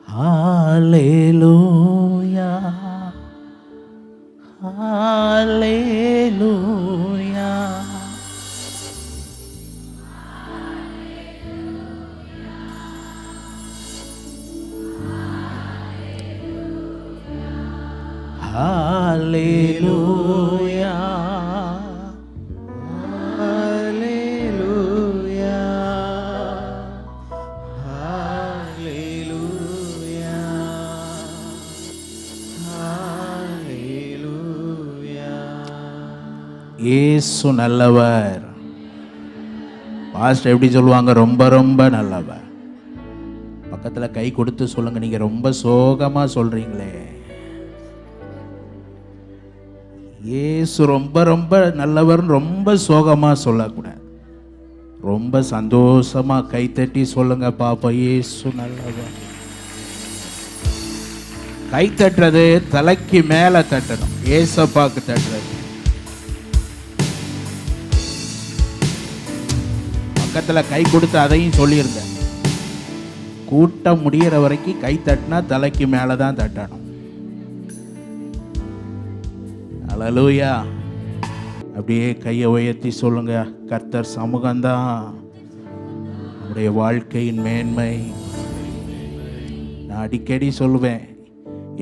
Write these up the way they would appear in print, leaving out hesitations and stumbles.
ஹalleluya hallelujah hallelujah hallelujah hallelujah ஹalleluya. இயேசு நல்லவர். Pastor எப்படி சொல்லுவாங்க? ரொம்ப ரொம்ப நல்லவர். பக்கத்தில் கை கொடுத்து சொல்லுங்க. நீங்க ரொம்ப சோகமா சொல்றீங்களே. இயேசு ரொம்ப ரொம்ப நல்லவர். ரொம்ப சோகமா சொல்லக்கூடாது. ரொம்ப சந்தோஷமா கைத்தட்டி சொல்லுங்க பாப்பா, இயேசு நல்லவர். கை தட்டுறது தலைக்கு மேல தட்டணும். ஏசப்பாக்கு தட்டுறது. பக்கத்துல கை கொடுத்து அதையும் சொல்லிருங்க. கூட்டம் முடிகிற வரைக்கும் கை தட்டினா தலைக்கு மேலதான் தட்டணும். ஹல்லேலூயா. அப்படியே கையை உயர்த்தி சொல்லுங்க, கர்த்தர் சமூகம்தான் நம்முடைய வாழ்க்கையின் மேன்மை. நான் அடிக்கடி சொல்லுவேன்,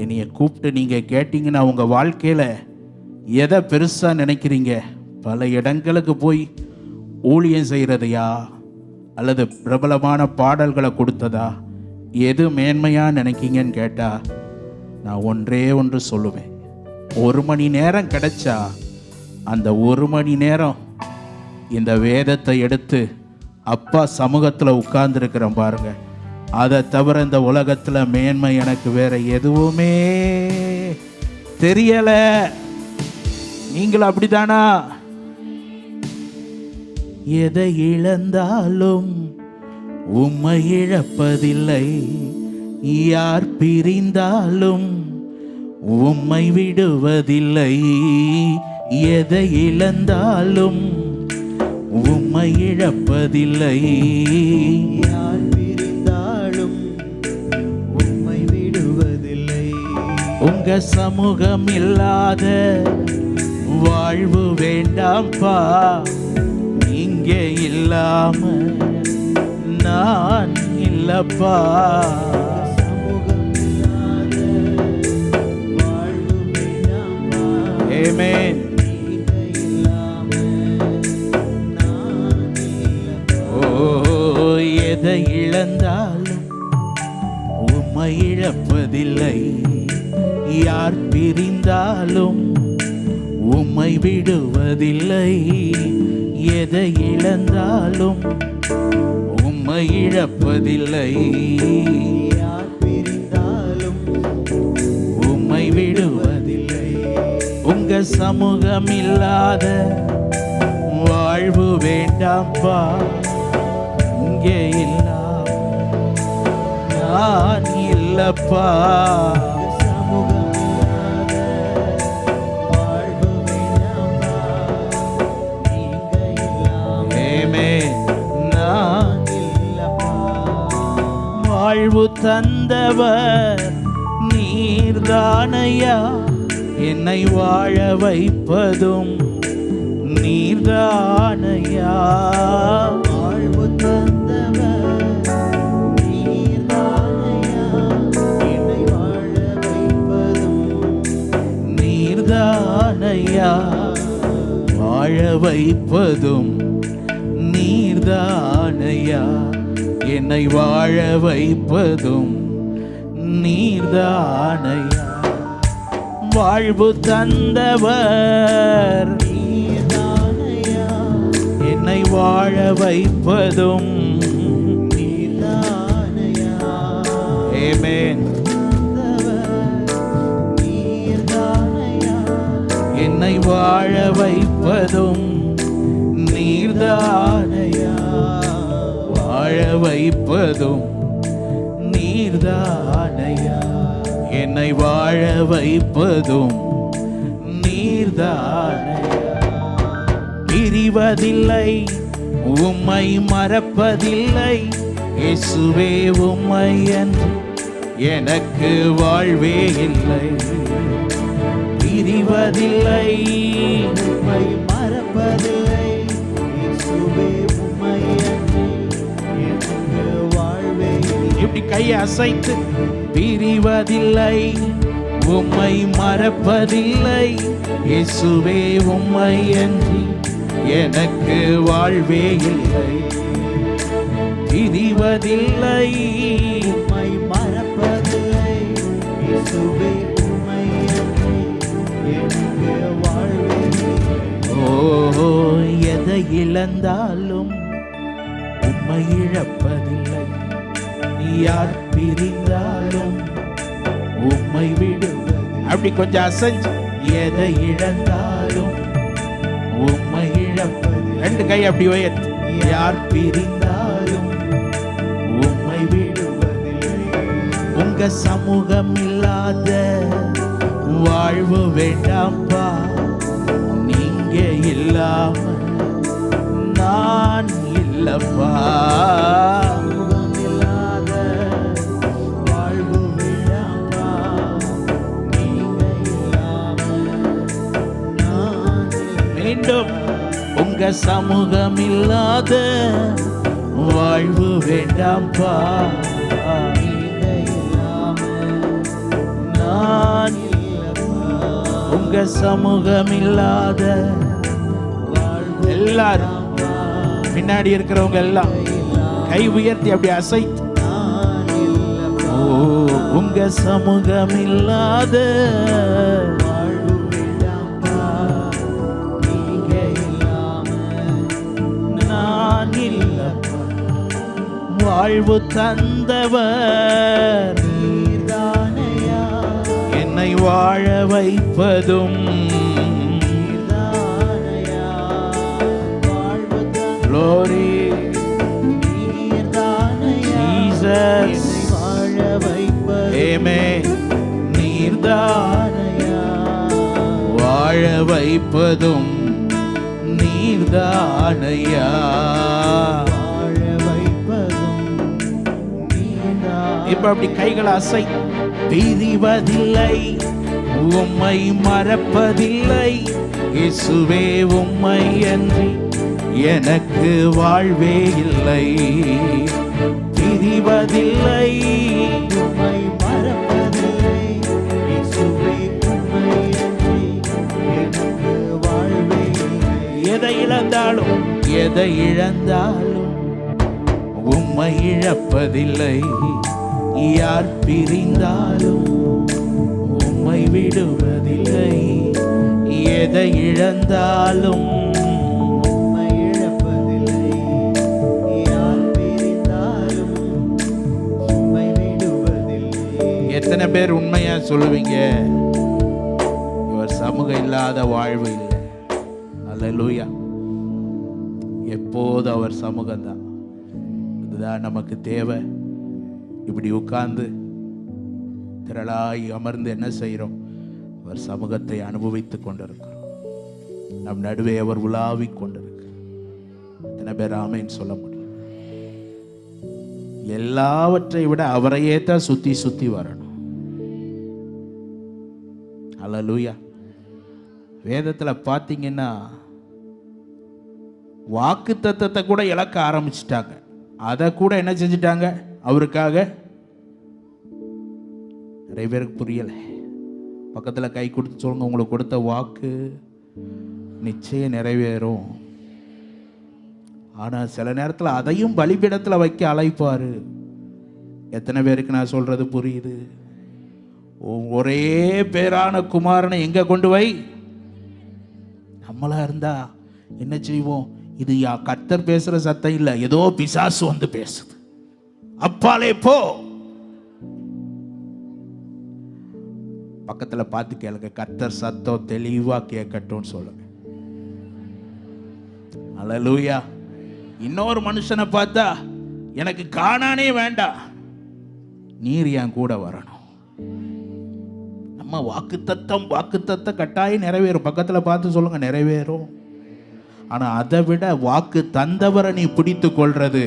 என்னைய கூப்பிட்டு நீங்க கேட்டீங்கன்னா உங்க வாழ்க்கையில எதை பெருசா நினைக்கிறீங்க? பல இடங்களுக்கு போய் ஊழியம் செய்யறதையா அல்லது பிரபலமான பாடல்களை கொடுத்ததா? எது மேன்மையா நினைக்கீங்கன்னு கேட்டா நான் ஒன்றே ஒன்று சொல்லுவேன். 1 மணி நேரம் கிடைச்சா அந்த 1 மணி நேரம் இந்த வேதத்தை எடுத்து அப்பா சமூகத்தில் உட்கார்ந்துருக்கிறேன் பாருங்க. அதை தவிர இந்த உலகத்தில் மேன்மை எனக்கு வேற எதுவுமே தெரியல. நீங்களும் அப்படித்தானா? எதை இழந்தாலும் உம்மை இழப்பதில்லை, யார் பிரிந்தாலும் உம்மை விடுவதில்லை. எதை இழந்தாலும் உம்மை இழப்பதில்லை, யார் பிரிந்தாலும் உம்மை விடுவதில்லை. உங்க சமூகம் இல்லாத வாழ்வு வேண்டாம்பா. இங்கே இல்லாம நான் இல்லப்பா. சமூகம் இல்லாத வாழ்வு வேண்டாம்பா. ஆமென். நீங்க இல்லாம நான் இல்லப்பா. ஓ, எதை இழந்தாலும் உம்மை இழப்பதில்லை, யார் பிரிந்தாலும் உம்மை விடுவதில்லை. எதை இழந்தாலும் உம்மை இழப்பதில்லை, யார் பிரிந்தாலும் உம்மை விடுவதில்லை. உங்க சமூகம் இல்லாத வாழ்வு வேண்டாம்பா. இங்கே இல்லாம நான் இல்லப்பா. சமூகம் இல்லாத வாழ்வு வேண்டாம்பா. நீங்க இல்லாம ஆமென். நான் இல்லப்பா. வாழ்வு தந்தவர் நீர்தானையா, என்னை வாழ வைப்பதும் நீர்தானையா. வாழ்வு தந்தவர் நீர்தானையா, என்னை வாழ வைப்பதும் நீர்தானையா, வாழ வைப்பதும் நீர்தானையா, என்னை வாழ வைப்பதும் நீர்தானையா. வாழ்வு தந்தவர் நீர்தானையா, என்னை வாழ வைப்பதும் நீர்தானையா. ஆமென். நீர்தானையா, என்னை வாழ வைப்பதும் நீர்தானையா, வாழ வைப்பதும் நீர்தானையா, என்னை வாழ வைப்பதும் நீர்தானையா. பிரிவதில்லை, உம்மை மறப்பதில்லை, இயேசுவே உம்மை என்று எனக்கு வாழ்வே இல்லை. பிரிவதில்லை, உம்மை மறப்பதில்லை. இயேசுவே உம்மை அன்றி எனக்கு வாழ்வே இல்லை. இப்படி கையை அசைத்து, பிரிவதில்லை, உம்மை மறப்பதில்லை. இயேசுவே உம்மை அன்றி எனக்கு வாழ்வே இல்லை. பிரிவதில்லை, உம்மை மறப்பதில்லை. இயேசுவே உம்மை அன்றி எனக்கு வாழ்வே இல்லை. ஓ எதை இழந்தாலும் உம்மை இழப்பதில்லை. யார் பிரிந்தாலும் உம்மை விடுவது. அப்படி கொஞ்சம் அசைஞ்சு, எதை இழந்தாலும் உம்மை இழப்பது. ரெண்டு கை அப்படி உயர்த்து. யார் பிரிந்தாலும் உம்மை விடுவதில்லை. உங்க சமூகம் இல்லாத வாழ்வு வேண்டாம்பா. நீங்க இல்லாம நான் இல்லப்பா. இல்லாத வாழ்வு வேண்டாம்பா. நீங்க இல்லாம நான் இல்லை. மீண்டும், உங்க சமூகம் இல்லாத வாழ்வு வேண்டாம்பா. நீங்க இல்லாம நான் இல்லப்பா. உங்க சமூகம் இல்லாத வாழ்வு எல்லாரும் பின்னாடி இருக்கிறவங்க எல்லாம் கை உயர்த்தி அப்படி அசைத்து, நான் இல்லப்பா. ஓ உங்க சமூகம் இல்லாத வாழ்வு வேண்டாம்பா. நீங்க இல்லாம நான் இல்லப்பா. வாழ்வு தந்தவர் நீர்தானையா. என்னை வாழ வைப்பதும். நீர்தானையா. வாழ்வு Glory, நீர்தானையா. Jesus. என்னை வாழ வைப்பது Amen. நீர்தான் நீர்தானையா. வாழ வைப்பதும் நீர்தானையா. வாழ வைப்பதும் நீர்தான். இப்ப அப்படி கைகளை அசை. பிரிவதில்லை, உம்மை மறப்பதில்லை. இயேசுவே உம்மை அன்றி எனக்கு வாழ்வே இல்லை. பிரிவதில்லை, உம்மை மறப்பதில்லை. இயேசுவே உம்மை அன்றி எனக்கு வாழ்வே இல்லை. எதை இழந்தாலும், எதை இழந்தாலும் உம்மை இழப்பதில்லை. யார் பிரிந்தாலும் உம்மை விடுவதில்லை. எதை இழந்தாலும் உம்மை இழப்பதில்லை. யார் பிரிந்தாலும் உம்மை விடுவதில்லை. எத்தனை பேர் உண்மையா சொல்லுவீங்க, இவர் சமூகம் இல்லாத வாழ்வு இல்லை? அல்லேலூயா. எப்போது அவர் சமூகம்தான். இதுதான் நமக்கு தேவை. இப்படி உட்கார்ந்து திரளாய் அமர்ந்து என்ன செய்கிறோம்? அவர் சமூகத்தை அனுபவித்துக் கொண்டிருக்கிறோம். நம் நடுவே அவர் உலாவிக் கொண்டிருக்கிறார். எத்தனை பேர் ஆமென் சொல்ல முடியும்? எல்லாவற்றை விட அவரையே தான் சுத்தி சுத்தி வரணும். அல்லேலூயா. வேதத்துல பார்த்தீங்கன்னா வாக்கு தத்தத்தை கூட இழக்க ஆரம்பிச்சிட்டாங்க. அதை கூட என்ன செஞ்சிட்டாங்க? அவருக்காக. நிறைய பேருக்கு புரியலை. பக்கத்தில் கை கொடுத்து சொல்லுங்க, உங்களுக்கு கொடுத்த வாக்கு நிச்சயம் நிறைவேறும். ஆனால் சில நேரத்தில் அதையும் பலிபீடத்தில் வைக்க அழைப்பார். எத்தனை பேருக்கு நான் சொல்றது புரியுது? ஒரே பேரான குமாரனை எங்க கொண்டு வை? நம்மளா இருந்தா என்ன செய்வோம்? இது கர்த்தர் பேசுற சத்தம் இல்லை, ஏதோ பிசாசு வந்து பேசுது. அப்பாலே போ. பக்கத்துல பார்த்து கேளுங்க, கர்த்தர் சத்தம் தெளிவா கேட்கட்டும்னு சொல்லுங்க. அல்லேலூயா. இன்னொரு மனுஷனை பார்த்தா எனக்கு காணானே வேண்டாம், நீர் என் கூட வரணும். நம்ம வாக்குத்தத்தம் கட்டாயம் நிறைவேறும். பக்கத்துல பார்த்து சொல்லுங்க, நிறைவேறும். ஆனா அதை விட வாக்கு தந்தவரை நீ பிடித்து கொள்றது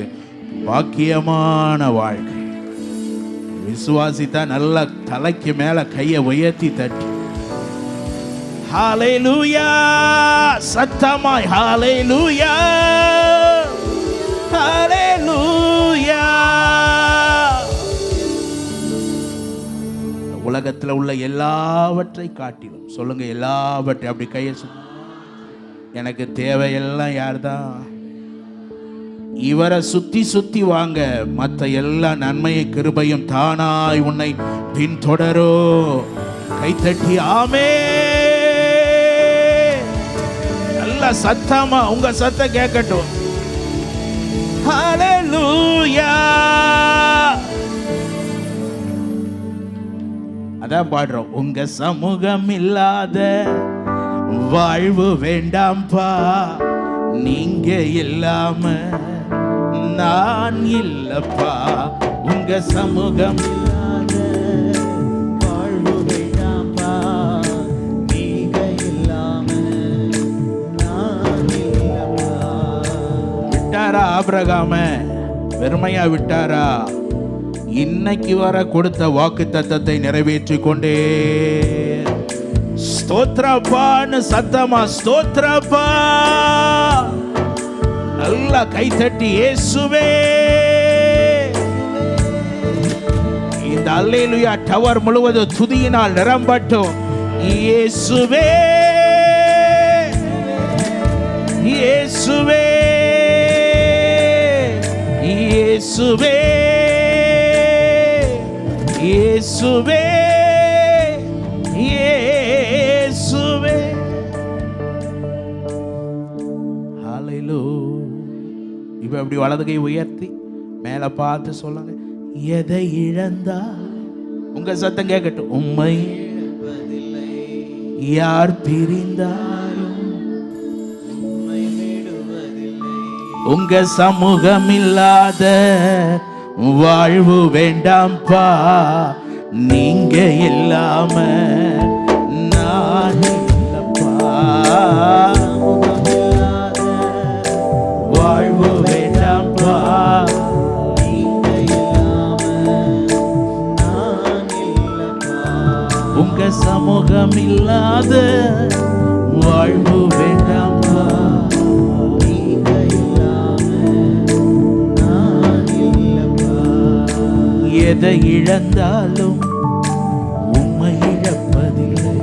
பாக்கியமான வாழ்க்கை. விசுவாசித்தா நல்லா தலைக்கு மேல கையை உயர்த்தி தட்டி ஹalleluya சத்தமாய் ஹalleluya ஹalleluya. உலகத்தில் உள்ள எல்லாவற்றை காட்டிலும் சொல்லுங்க, எல்லாவற்றை அப்படி கையை எனக்கு தேவையெல்லாம் யார்தான்? இவரை சுத்தி சுத்தி வாங்க, மற்ற எல்லா நன்மையை கிருபையும் தானாய் உன்னை பின்தொடரோ. கைத்தட்டி ஆமே. நல்ல சத்தமா உங்க சத்தம் கேட்கட்டும். ஹalleluya. அதான் பாடுறோம். உங்க சமூகம் இல்லாத வாழ்வு வேண்டாம்பா, நீங்க இல்லாம நான் இல்லப்பா. உங்க சமூகம் இல்லாத வாழ்வு வேண்டாம்பா, நீங்க இல்லாம நான் இல்லப்பா. விட்டாரா ஆபிரகாம? வெறுமையா விட்டாரா? இன்னைக்கு வர கொடுத்த வாக்கு தத்தத்தை நிறைவேற்றி கொண்டே ஸ்தோத்ரப்பான்னு சத்தமா ஸ்தோத்ரப்பா. நல்லா கைத்தட்டி இயேசுவே. இந்த அல்லேலூயா டவர் முழுவதும் துதியினால் நிரம்பட்டும். இயேசுவே இயேசுவே இயேசுவே இயேசுவே இயேசுவே. ஹalleluya. இப்ப அப்படி வலது கை உயர்த்தி மேல பார்த்து சொல்லுங்க, எதை இழந்தா உங்க சத்தம் கேட்கட்டும். உம்மை இழப்பதில்லை, யார் பிரிந்தாலும் உம்மை விடுவதில்லை. உங்க சமூகம் இல்லாத வாழ்வு வேண்டாம்பா, நீங்க இல்லாம நான் இல்லப்பா. வாழ்வு வேண்டாம்பா, நீங்க இல்லாம நான் இல்லப்பா. உங்க சமூகம் இல்லாத வாழ்வு வேண்டாம்பா. நீங்க இல்லாம நான் இல்லப்பா. எதை இழந்தாலும் உம்மை இழப்பதில்லை,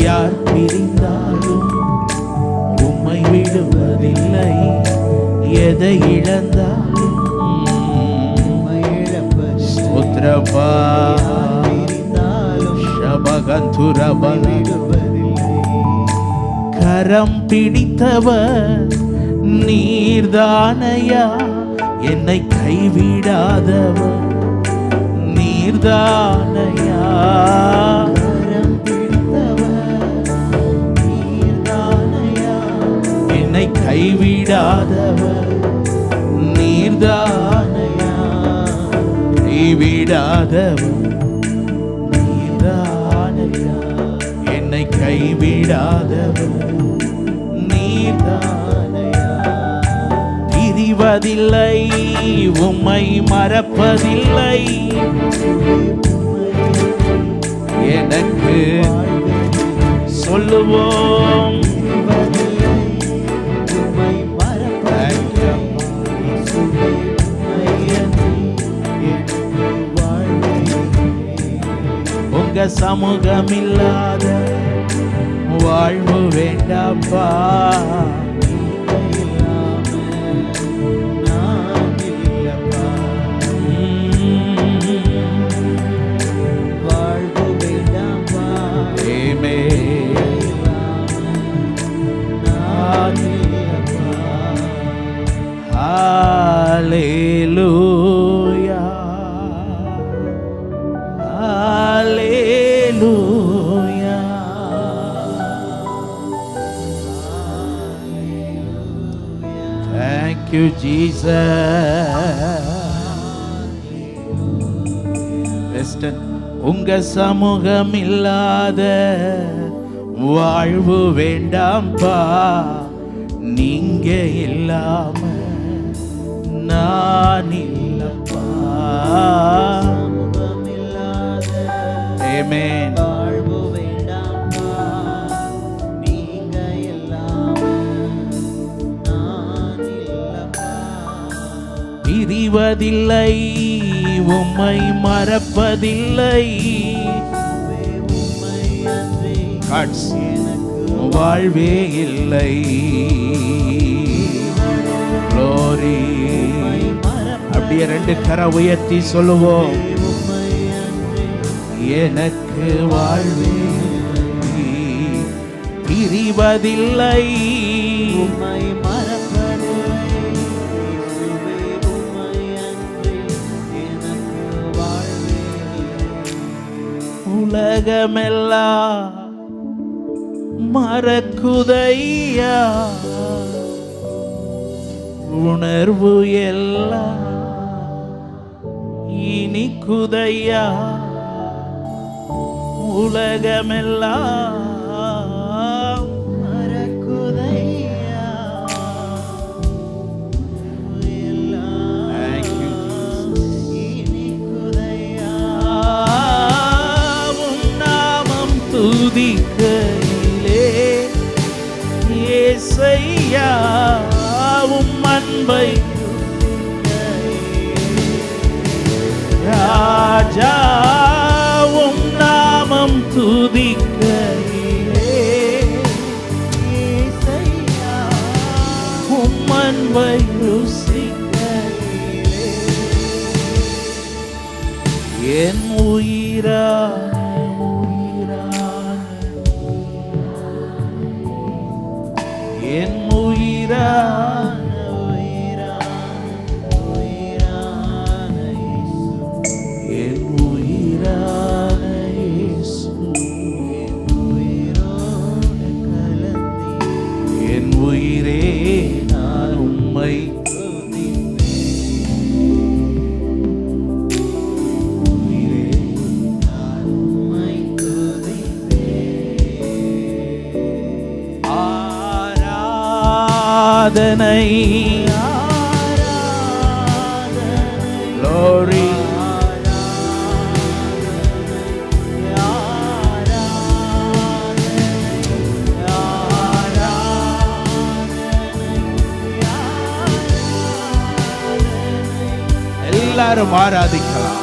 யார் பிரிந்தாலும் உம்மை விடுவதில்லை. எதை இழந்தாலும் உம்மை இழப்பதில்லை, உத்ரபா இருந்தாலும் ஷபகந்துரபல. விடுவதில்லை. கரம் பிடித்தவர் நீர்தானையா, என்னை கைவிடாதவர் நீர்தானையா. கரம் பிடித்தவர் நீர்தானையா, என்னை கைவிடாதவர் நீர்தானையா. கைவிடாதவர் நீர்தானையா, என்னை கைவிடாதவர் நீர்தானையா. பிரிவதில்லை, உம்மை மறப்பதில்லை, எனக்கு சொல்லுவோம். உம்மை மறப்பதில்லை, இயேசுவே உம்மை எனக்கு வாழ்வில்லை. உங்க சமூகம் இல்லாத வாழ்வு வேண்டாம்பா. நான் இல்லப்பா. வாழ்வு வேண்டாம்பா, ஏமே நான் இல்லப்பா. ஹalleluya hallelujah. Thank you Jesus. Western. உங்க சமூகம் இல்லாத வாழ்வு வேண்டாம்பா, நீங்க இல்லாம நான் இல்லப்பா. ஆமென். வாழ்வு வேண்டாம்பா, நீங்க இல்லாம நான் இல்லப்பா. பிரிவதில்லை, உம்மை மறப்பதில்லை. உம்மை அன்றி காட்ஸ். எனக்கு வாழ்வே இல்லை. Glory. அப்படியே 2 கரை உயர்த்தி சொல்லுவோம். உம்மை அன்றி எனக்கு வாழ்வே இல்லை. பிரிவதில்லை, உம்மை மறப்பதில்லை. இயேசுவே, உம்மை அன்றி எனக்கு வாழ்வே இல்லை. உலகமெல்லாம் மறக்குதையா, உணர்வு எல்லாம் இனிக்குதையா. உலகமெல்லாம் மறக்குதையா, எல்லாம் Thank you, இனிக்குதையா. உம் நாமம் துதிக்கையிலே இயேசையா, உம் அன்பை ராஜா, உம் நாமம் துதிக்கையிலே இயேசையா, உம் அன்பை ருசிக்கையிலே என் உயிரான என் உயிரான உயிரான இயேசு, என் உயிரான இயேசு, என் உயிரோடு கலந்தீ என் உயிரே நான் உம்மை உயிரே உம்மை துதிப்பேன். ஆராதனை Glory. எல்லாரும் ஆராதிக்கலாம்.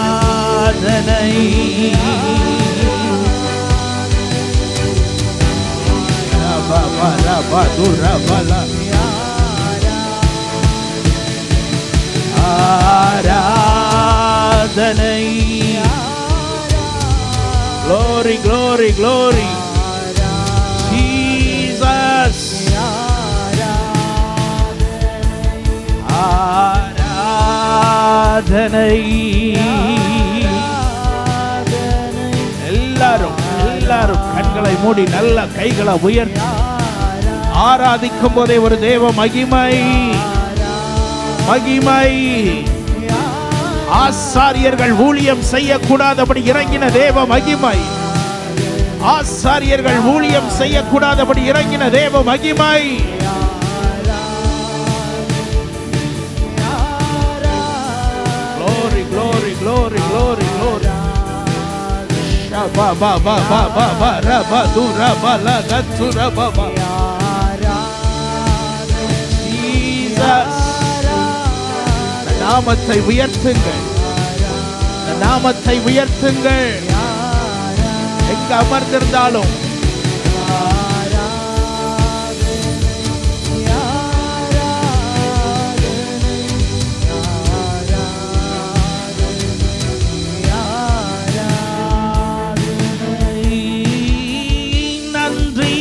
ஆராதனை ஆராதனை Glory, glory, glory. Jesus. ஆராதனை எல்லாரும் கண்களை மூடி நல்ல கைகளை உயர்த்தி ஆராதிக்கும் போதே ஒரு தேவ மகிமை மகிமை. ஆசாரியர்கள் ஊழியம் செய்யக்கூடாதபடி இறங்கின தேவ மகிமை. ஆசாரியர்கள் ஊழியம் செய்யக்கூடாதபடி இறங்கின தேவ மகிமை. Glory, glory, glory, glory, glory. Ba ba ba ba ba ba ra ba du ra ba la ga tu ra ba ba. Jesus. நாமத்தை உயர்த்துங்கள், நாமத்தை உயர்த்துங்கள். எங்க அமர்ந்திருந்தாலும் நன்றி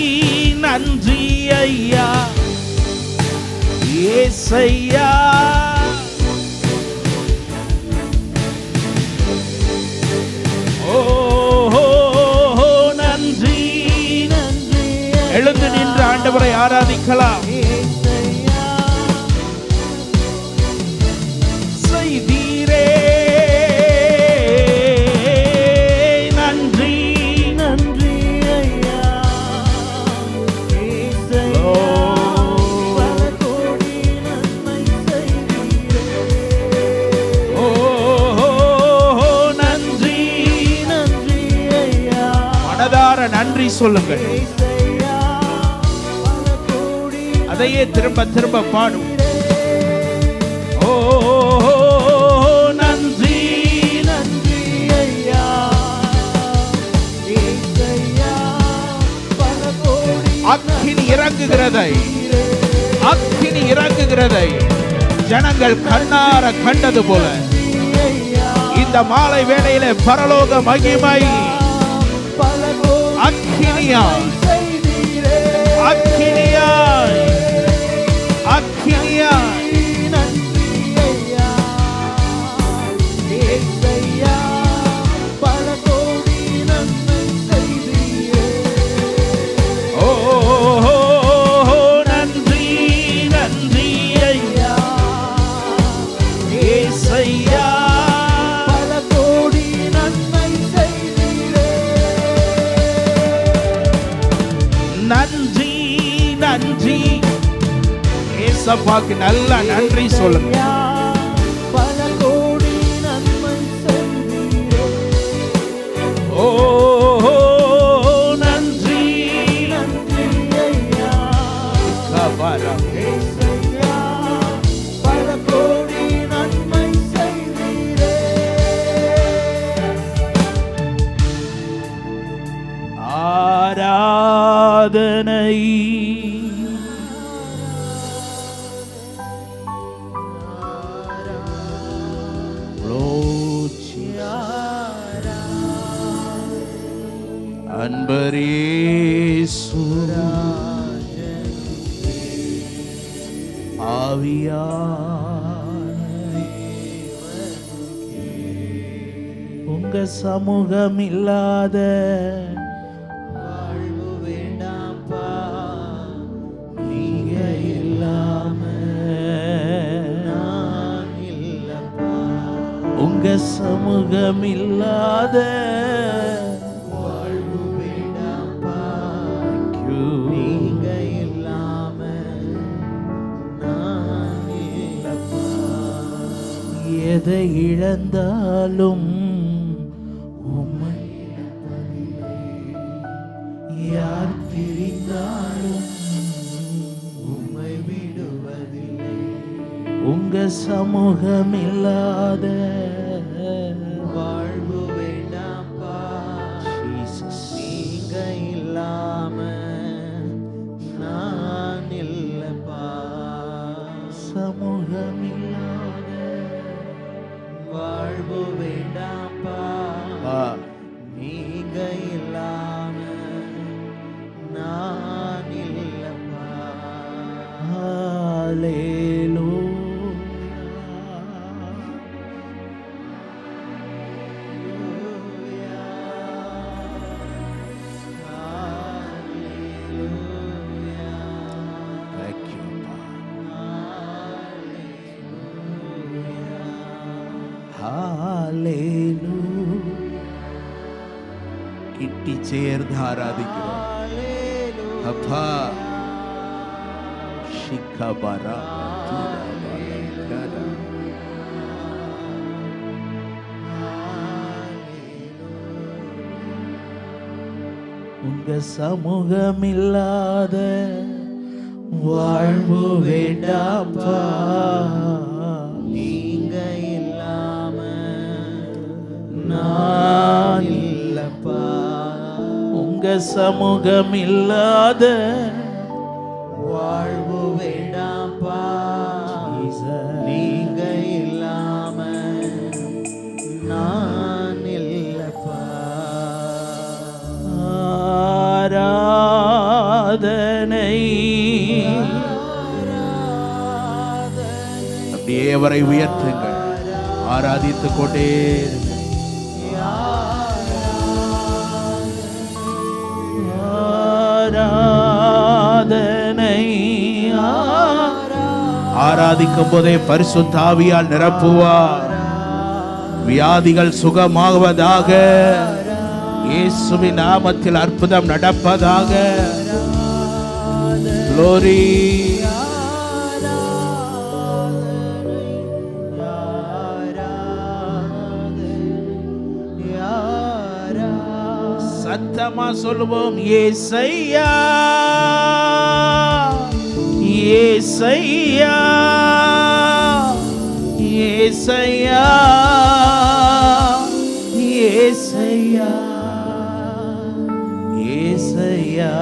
நன்றி ஐயா ஏசையா. எழுந்து நின்று ஆண்டவரை ஆராதிக்கலாம். செய்தீரே நன்றி நன்றி ஐயா ஏசையா, பல கோடி நன்மை சொல்லுங்கள். ஏசையா பல கோடி அதையே திரும்ப திரும்ப பாடும். ஓ நன்றி நன்றி ஐயா ஏசையா பல கோடி அக்கினி இறங்குகிறதை, அக்கினி இறங்குகிறதை ஜனங்கள் கண்ணார கண்டது போல ஐயா இந்த மாலை வேளையிலே பரலோக மகிமை பல கோடி அக்கினியாய், செய்தீரே அக்கினியாய், அக்கினியாய் நன்றி ஐயா ஏசையா பல கோடி நன்மை செய்தீரே ஓ நன்றி நன்றி ஐயா ஏசையா பல கோடி நன்மை செய்தீரே நன்றி நன்றி. ஏசப்பாக்கு நல்ல நன்றி சொல்லுங்க. ஐயா பல கோடி நன்மை செய்தீரே ஓ நன்றி நன்றி ஐயா கபரம். ஏசையா பல கோடி நன்மை செய்தீரே ஆராதனை அன்பரேசு உங்க சமூகம் இல்லாத வாழ்வு வேண்டாம்பா நீங்க இல்லாம நான் இல்லப்பா உங்க சமூகம் இல்லாத வாழ்வு வேண்டாம்பா நீங்க இல்லாம நான் இல்லப்பா எதை இழந்தாலும் உம்மை யார் பிரிந்தாலும் உம்மை விடுவதில்லை உங்க சமூகம் இல்லாத வாழ்வு வேண்டாம்பா Jesus. நீங்க இல்லாம நான் இல்லப்பா சமூகம் இல்லாத வாழ்வு வேண்டாம்பா நீங்க இல்லாம நான் இல்லப்பா கிட்டி சேர்ந்து ஆராதிக்கிறோம் அப்பா. ஷிகபரா உங்க சமூகம் இல்லாத வாழ்வு வேண்டாப்பா. நீங்க இல்லாம நான் இல்லப்பா உங்க சமூகம் இல்லாத வாழ்வு வேண்டாம்பா நீங்க இல்லாம நான் இல்லப்பா ஆராதனை. அப்படியே அவரை உயர்த்துங்கள், ஆராதித்துக் கொண்டே இருங்கள். ஆராதனை. ஆராதிக்கும் போதே பரிசுத்த ஆவியால் நிரப்புவார். வியாதிகள் சுகமாகுவதாக, இயேசுவின் நாமத்தில் அற்புதம் நடப்பதாக. Glory. சத்தமா சத்தமா சொல்லுவோம், ஏசையா ஏசையா ஏசையா ஏசையா ஏசையா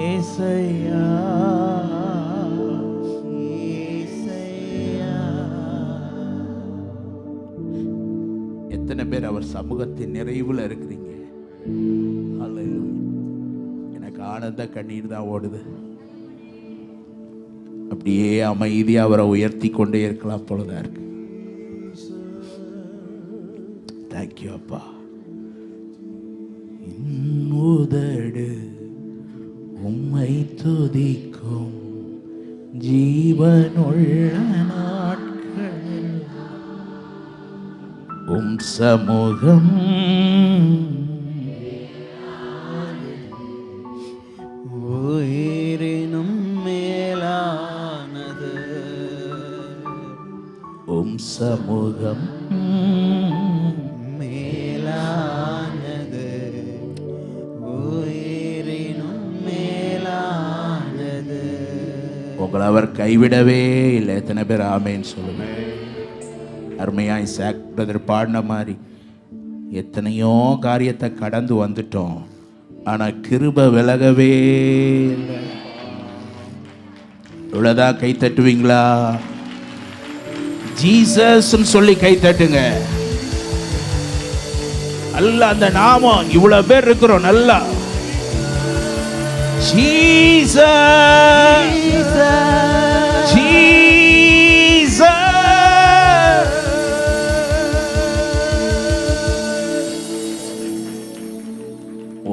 ஏசையா. எத்தனை பேர் அவர் சமூகத்தின் நிறைவுல இருக்கிறீங்க? அல்லேலூயா. எனக்கு ஆனந்த கண்ணீர் தான் ஓடுது. அப்படியே அமைதியா அவரை உயர்த்தி கொண்டே இருக்கலாம் போலதான் இருக்கு. தேங்க்யூ அப்பா. உதடு உம்மை துதிக்கும் ஜீவனுள்ள நாட்கள், உம் சமூகம் உயிரினும் மேலானது, உம் சமூகம் மேலானது, உயிரினும் மேலானது. உங்களை அவர் கைவிடவே இல்லை. எத்தனை பேர் ஆமேன்னு சொல்லுங்க. அருமையாய் சாக் பிரதர் பாடின மாதிரி எத்தனையோ காரியத்தை கடந்து வந்துட்டோம், ஆனா கிருபை விலகவே இல்லை. இவ்வளவுதான். கை தட்டுவீங்களா? ஜீசஸ் சொல்லி கை தட்டுங்க. அல்ல அந்த நாமம் இவ்வளவு பேர் இருக்கிறோம். நல்லா ஜீசஸ் ஜீசஸ்.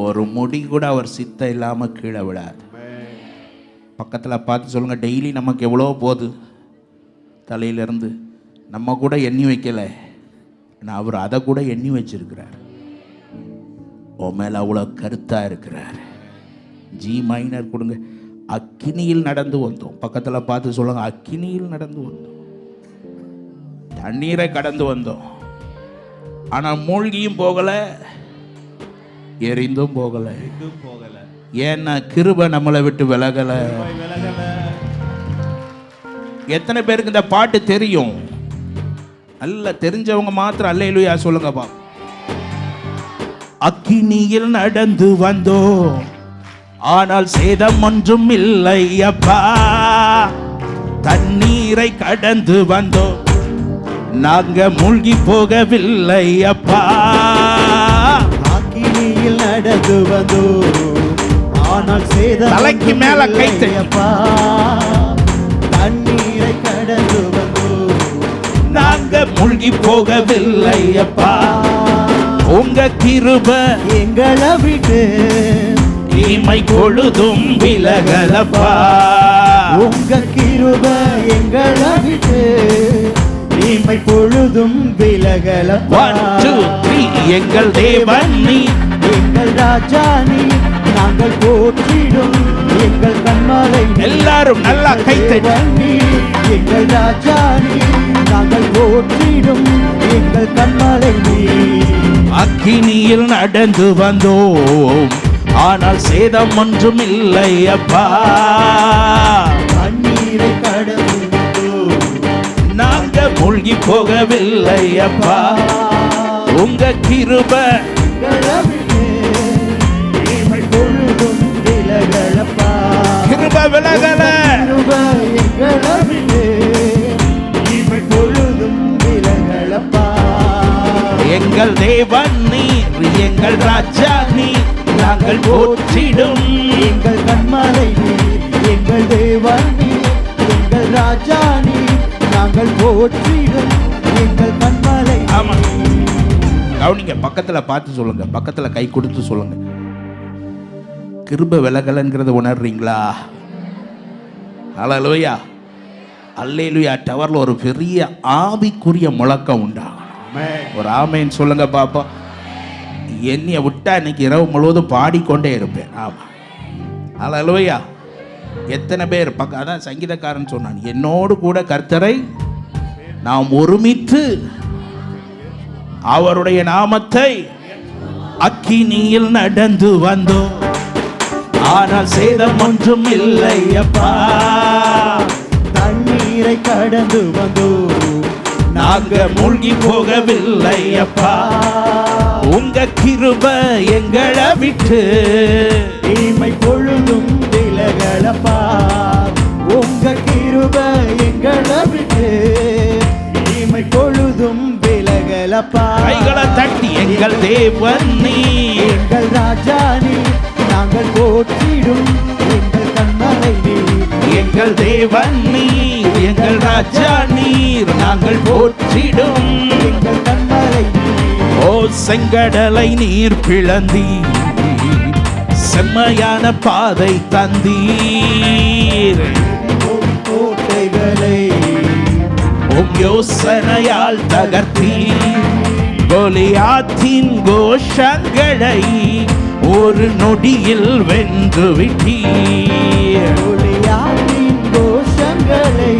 ஒரு முடி கூட அவர் சித்தம் இல்லாம கீழே விடாது. பக்கத்துல பார்த்து சொல்லுங்க, டெய்லி நமக்கு எவ்வளோ போகுது தலையிலிருந்து. நம்ம கூட எண்ணி வைக்கல, நான் அவர் அதை கூட எண்ணி வச்சிருக்கிறார். உன் மேல அவ்வளோ கருத்தா இருக்கிறார். ஜி மைனர் கொடுங்க. அக்கினியில் நடந்து வந்தோம். பக்கத்தில் பார்த்து சொல்லுங்க, அக்கினியில் நடந்து வந்தோம். தண்ணீரை கடந்து வந்தோம், ஆனால் மூழ்கியும் போகல, எரிந்தும் போகல. ஏன்னா கிருபை நம்மளை விட்டு விலகல. எத்தனை பேருக்கு இந்த பாட்டு தெரியும்? நல்ல தெரிஞ்சவங்க மாத்திரம் அல்லேலூயா சொல்லுங்கப்பா. அக்கினியில் நடந்து வந்தோம், ஆனால் சேதம் ஒன்றும் இல்லை அப்பா. தண்ணீரை கடந்து வந்தோம், நாங்க மூழ்கி போகவில்லை அப்பா. அக்கினியில் நடந்து வந்தோம், ஆனால் சேதம் தலைக்கு மேல கை அப்பா. தண்ணீரை கடந்து வந்தோம், நாங்க மூழ்கி போகவில்லை அப்பா. உங்க கிருபை எங்களை விட்டு தீமை பொழுதும் விலகலப்பா. உங்க கிருபை எங்களை விட்டு தீமை பொழுதும் விலகலப்பா. 1 2 3 எங்கள் தேவன் நீ, எங்கள் ராஜா நீ, நாங்கள் போற்றிடும் எங்கள் கண்மலை நீ. எல்லாரும் நல்லா கை தட்டி. தேவன் நீ, எங்கள் ராஜா நீ, நாங்கள் போற்றிடும் எங்கள் கண்மலை நீ. அக்கினியில் நடந்து வந்தோம், ஆனால் சேதம் ஒன்றும் இல்லை அப்பா. தண்ணீரை கடந்து வந்தோம், நாங்க மூழ்கி போகவில்லை அப்பா. உங்க கிருபை எங்களை விட்டு தீமை பொழுதும் விலகலப்பா. கிருபை விலகல. கிருபை எங்களை விட்டு தீமை பொழுதும் விலகலப்பா. எங்கள் தேவன் நீர், எங்கள் ராஜா நீர், நாங்கள் போற்றிடும் எங்கள் கண்மலை நீ, எங்கள் தேவன் நீ, எங்கள் ராஜா நீ, நாங்கள் போற்றிடும் எங்கள் கண்மலை நீ. ஆமா. கவனிங்க, பக்கத்துல பார்த்து சொல்லுங்க, பக்கத்துல கை கொடுத்து சொல்லுங்க. கிருபை விலகலங்கிறத உணர்றீங்களா? அல்லேலூயா அல்லேலூயா. டவர்ல ஒரு பெரிய ஆவிக்குரிய முழக்கம் உண்டா? ஒரு ஆமேன்னு சொல்லுங்க பாப்பா. என்னைய விட்டா இன்னைக்கு இரவு முழுவதும் பாடிக்கொண்டே இருப்பேன். ஆமா, அல்லேலூயா. எத்தனை பேர் அதான் சங்கீதக்காரன் சொன்னான், என்னோடு கூட கர்த்தரை நாம் ஒருமித்து அவருடைய நாமத்தை அக்கினியில் நடந்து வந்தோம், ஆனால் சேதம் ஒன்றும் இல்லை அப்பா. தண்ணீரை கடந்து வந்தோம், நாங்க மூழ்கி போகவில்லை அப்பா. உங்க கிருபை எங்களை விட்டு தீமை பொழுதும் விலகலப்பா. உங்க கிருபை எங்களை விட்டு தீமை பொழுதும் விலகலப்பா. கைகளை தட்டி எங்கள் தேவன் நீர், எங்கள் ராஜா நீர், நாங்கள் போற்றிடும் எங்கள் கண்மலை நீர். எங்கள் தேவன் நீர், எங்கள் ராஜா நீர், நாங்கள் போற்றிடும் எங்கள் கண்மலை நீர். ஓ செங்கடலை நீர் பிளந்தீர், செம்மையான பாதை தந்தீர். கோட்டைகளை உம் யோசனையால் தகர்த்தீர், கோலியாத்தின் கோஷங்களை ஒரு நொடியில் வென்று விட்டீர். கோலியாத்தின் கோஷங்களை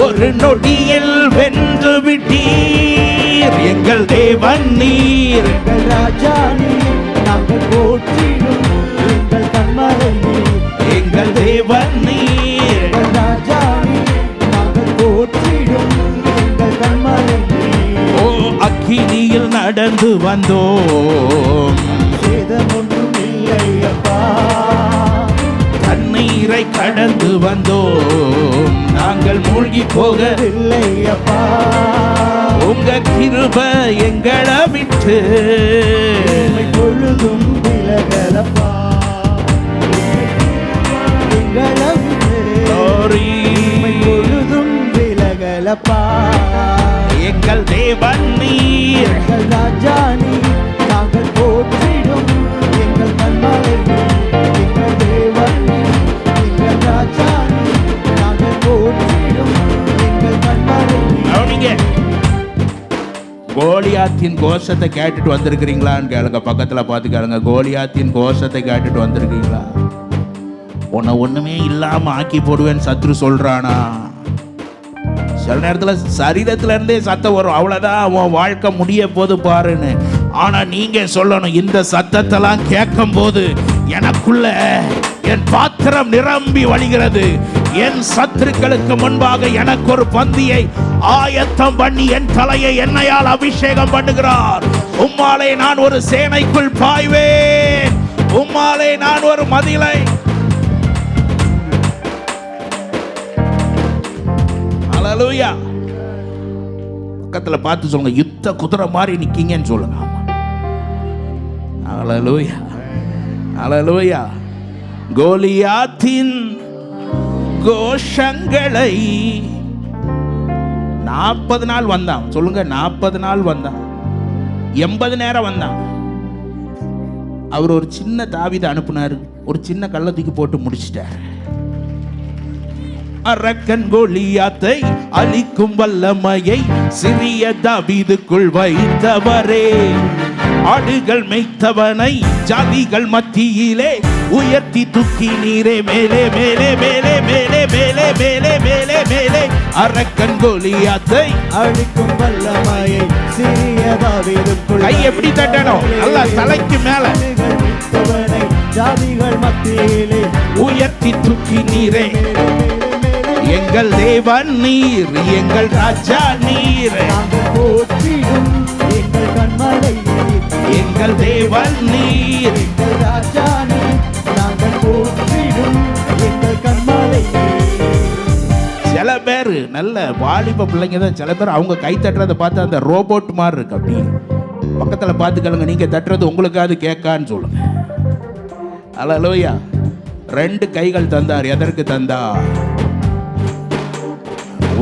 ஒரு நொடியில் வென்று விட்டீர். எங்கள் தேவன் நீர், எங்கள் ராஜா நீர், நாங்கள் போற்றிடும் எங்கள் கண்மலை நீர். எங்கள் தேவன் நீர், எங்கள் ராஜா நீர், நாங்கள் போற்றிடும் எங்கள் கண்மலை நீர். ஓ அக்கினியில் நடந்து வந்தோம், சேதம் ஒன்றும் இல்லை அப்பா. தண்ணீரை கடந்து வந்தோம், நாங்கள் மூழ்கி போக இல்லை அப்பா. உங்க கிருபை எங்களை விட்டு தீமை பொழுதும் விலகலப்பா. எங்களை விட்டு Glory. தீமை பொழுதும் விலகலப்பா. எங்கள் தேவன் நீர், எங்கள் ராஜா நீர், நாங்கள் போற்றிடும் எங்கள் கண்மலை நீர். எங்கள் தேவன் நீர், எங்கள் ராஜா நீர், நாங்கள் போற்றிடும் எங்கள் கண்மலை நீர். கவனிங்க. கோலியாத்தின் கோஷத்தை கேட்டுட்டு வந்திருக்கிறீங்களான்னு கேளுங்க. பக்கத்துல பார்த்து கேளுங்க, கோலியாத்தின் கோஷத்தை கேட்டுட்டு வந்திருக்கீங்களா? உன்னை ஒண்ணுமே இல்லாம ஆக்கி போடுவேன்னு சத்ரு சொல்றானா? சில நேரத்துல சரீரத்துல இருந்தே சத்தம் வரும், அவ்வளவுதான் உன் வாழ்க்கை முடிய போது பாருன்னு. ஆனா நீங்க சொல்லணும், இந்த சத்தத்தெல்லாம் கேட்கும் போது எனக்குள்ள என் பாத்திரம் நிரம்பி வழிகிறது. என் சத்துருக்களுக்கு முன்பாக எனக்கு ஒரு பந்தியை ஆயத்தம் பண்ணி என் தலையை எண்ணெயால் அபிஷேகம் பண்ணுகிறார். உம்மாலே நான் ஒரு சேனைக்குள் பாய்வேன், உம்மாலே நான் ஒரு மதிலை. ஹல்லேலூயா. பக்கத்துல பார்த்து சொல்லுங்க, யுத்த குதிரை மாதிரி நிக்கீங்கன்னு சொல்லுங்க. ஹல்லேலூயா, ஹல்லேலூயா. கோலியாத்தின் கோஷங்களை 40 நாள் வந்தான். சொல்லுங்க, 40 நாள் வந்தான். 80 நேரம் வந்தான். அவர் ஒரு சின்ன தாவீதை அனுப்புனார், ஒரு சின்ன கல்லை தூக்கி போட்டு முடிச்சிட்டார். அரக்கன் கோலியாத்தை அழிக்கும் வல்லமையை சிறிய தாவீதுக்குள் வைத்தவரே, ஆடுகள் மேய்த்தவனை ஜாதிகள் மத்தியிலே உயர்த்தி தூக்கி நீரே மேலே மேலே மேலே மேலே மேலே மேலே மேலே மேலே. அரக்கன் கோலியாத்தை அழிக்கும் வல்லமையை சிறிய தாவீதுக்குள் கை எப்படி தட்டணும்? நல்லா தலைக்கு மேல. ஆடுகள் மேய்த்தவனை ஜாதிகள் மத்தியிலே உயர்த்தி தூக்கி நீரே. எங்கள் தேவன் நீர், எங்கள் ராஜா நீர், நாங்கள் போற்றிடும் எங்கள் கண்மலை நீர். எங்கள் தேவன் நீர். எங்கள் ராஜா நீர், நாங்கள் போற்றிடும் எங்கள் கண்மலை நீர். சில பேர் நல்ல வாலிப பிள்ளைங்க தான், சில பேர் அவங்க கை தட்டுறதை பார்த்து அந்த ரோபோட் மாதிரி இருக்கு. அப்படி பக்கத்தில் பார்த்துக்கலுங்க, நீங்க தட்டுறது உங்களுக்காவது கேட்கான்னு சொல்லுங்க. ஹல்லேலூயா. 2 கைகள் தந்தார். எதற்கு தந்தார்?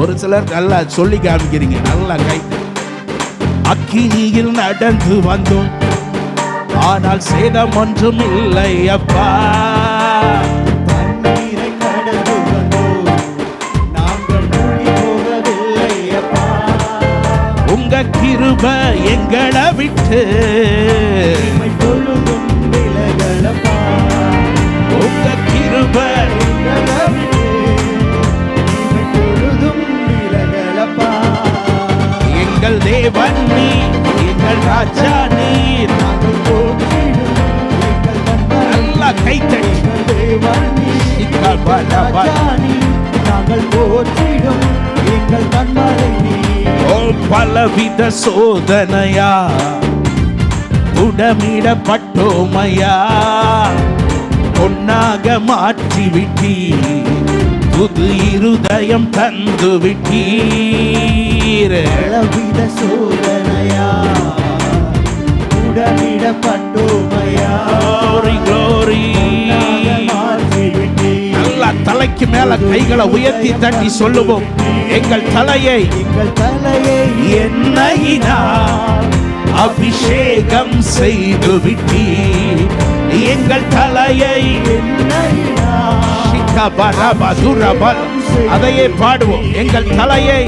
ஒரு சிலர் நல்லா சொல்லி காமிக்கிறீங்க, நல்லா கை. அக்கினியில் நடந்து வந்தோம், ஆனால் சேதம் ஒன்றும் இல்லை அப்பா. தண்ணீரை கடந்து வந்தோம், நாங்கள் மூழ்கி போகவில்லை அப்பா. உங்க கிருபை எங்களை விட்டு தீமை பொழுதும் விலகலப்பா. உங்க கிருபை எங்களை விட்டு தீமை பொழுதும் விலகலப்பா. எங்கள் தேவன் நீர், ராஜாணி நாங்கள் போற்றிடும் எங்கள் கண்மலை நீ. ஓ பலவித சோதனையா உடமிடப்பட்டோமையா, பொன்னாக மாற்றி விட்டீர், புது இருதயம் தந்து விட்டீர். பலவித சோதனையா உடனிடப்பட்டோமையா, Glory, glory. நல்லா தலைக்கு மேல கைகளை உயர்த்தி தட்டி சொல்லுவோம், எங்கள் தலையை எண்ணெயினால் அபிஷேகம் செய்து விட்டீர், எங்கள் தலையை அதையே பாடுவோம், எங்கள் தலையை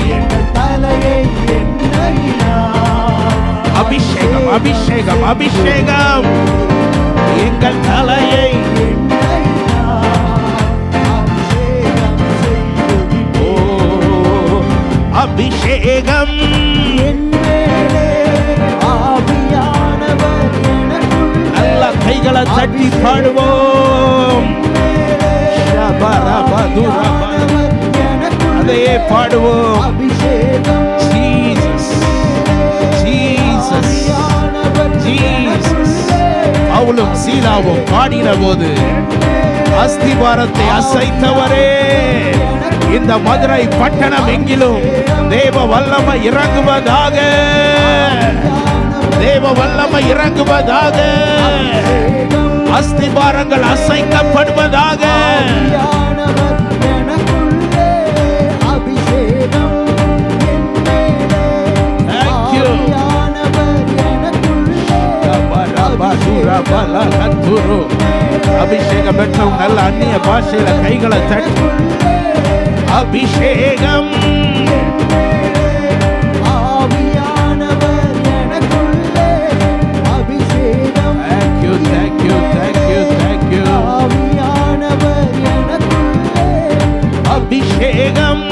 அபிஷேகம் அபிஷேகம் அபிஷேகம், எங்கள் தலையை அபிஷேகம் நல்ல கைகளை தட்டி பாடுவோம், அதையே பாடுவோம். Jesus Jesus Jesus. பவுலும் சீலாவும் பாடின போது அஸ்திவாரத்தை அசைத்தவரே, இந்த மதுரை பட்டணம் எங்கிலும் தேவ வல்லமை இறங்குவதாக, தேவ வல்லமை இறங்குவதாக, அஸ்திவாரங்கள் அசைக்கப்படுவதாக. அபிஷேகம் பெற்றவங்க நல்ல அந்நிய பாஷையில கைகளை தட்டி அபிஷேகம் அபிஷேகம்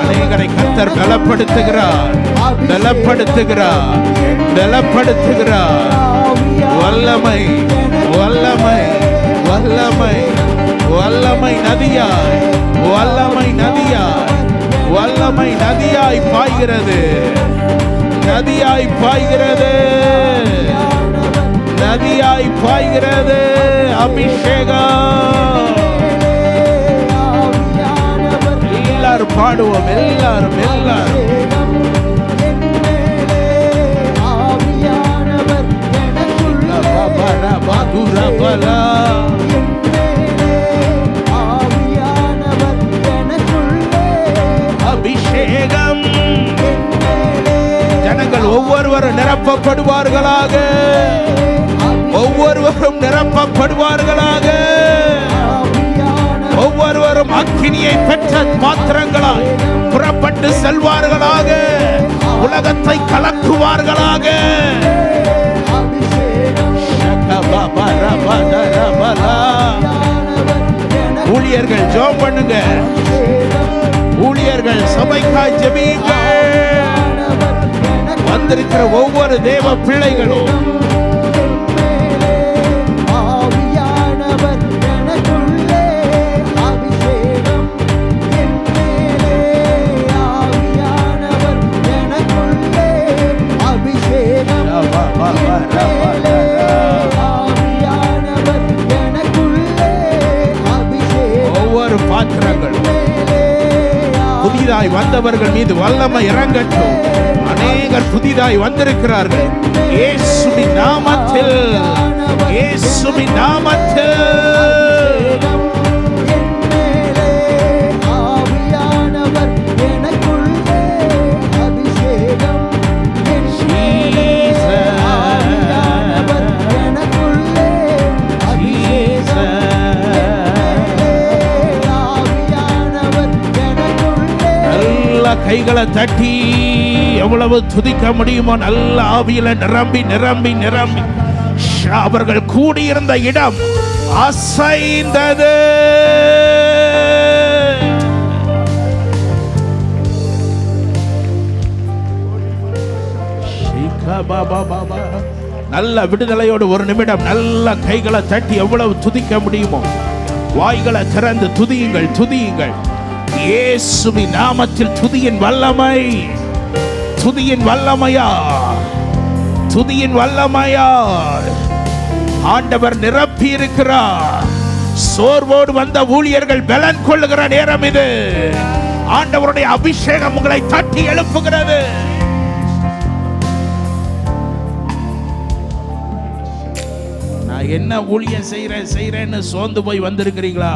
அநேகரை கர்த்தர் பலப்படுத்துகிறார், பலப்படுத்துகிறார், பலப்படுத்துகிறார். வல்லமை வல்லமை வல்லமை வல்லமை நதியாய், வல்லமை நதியாய், வல்லமை நதியாய் பாய்கிறது, நதியாய் பாய்கிறது, நதியாய் பாய்கிறது. அபிஷேகம் எல்லாரும் பாடுவோம், எல்லாரும் எல்லாரும். அபிஷேகம் ஜனங்கள் ஒவ்வொருவரும் நிரப்பப்படுவார்களாக, ஒவ்வொருவரும் நிரப்பப்படுவார்களாக, ஒவ்வொருவரும் அக்கினியை பெற்ற பாத்திரங்களாய் புறப்பட்டு செல்வார்களாக, உலகத்தை கலக்குவார்களாக. ஊழியர்கள் ஜெபம் பண்ணுங்க, ஊழியர்கள் சபைக்காய் ஜெபியுங்க. வந்திருக்கிற ஒவ்வொரு தேவ பிள்ளைகளும் ஒவ்வொரு பாத்திரங்களும் புதிதாய் வந்தவர்கள் மீது வல்லமை இறங்கட்டும். அநேகர் புதிதாய் வந்திருக்கிறார்கள். இயேசுவின் நாமத்தில், இயேசுவின் நாமத்தில். கைகளை தட்டி எவ்வளவு துதிக்க முடியுமோ நல்ல ஆவியில நிரம்பி நிரம்பி நிரம்பி அவர்கள் கூடியிருந்த இடம் அசைந்தது. நல்ல விடுதலையோடு ஒரு நிமிடம் நல்ல கைகளை தட்டி எவ்வளவு துதிக்க முடியுமோ வாய்களை திறந்து துதியுங்கள், துதியுங்கள். இயேசுவின் நாமத்தில் துதியின் வல்லமை, துதியின் வல்லமையா, துதியின் வல்லமையா ஆண்டவர் நிரப்பி இருக்கிறார். சோர்வோடு வந்த ஊழியர்கள் பலன் கொள்ளுகிற நேரம் இது. ஆண்டவருடைய அபிஷேகம் உங்களை தட்டி எழுப்புகிறது. நான் என்ன ஊழியம் செய்யறேன்னு சோர்ந்து போய் வந்திருக்கிறீங்களா?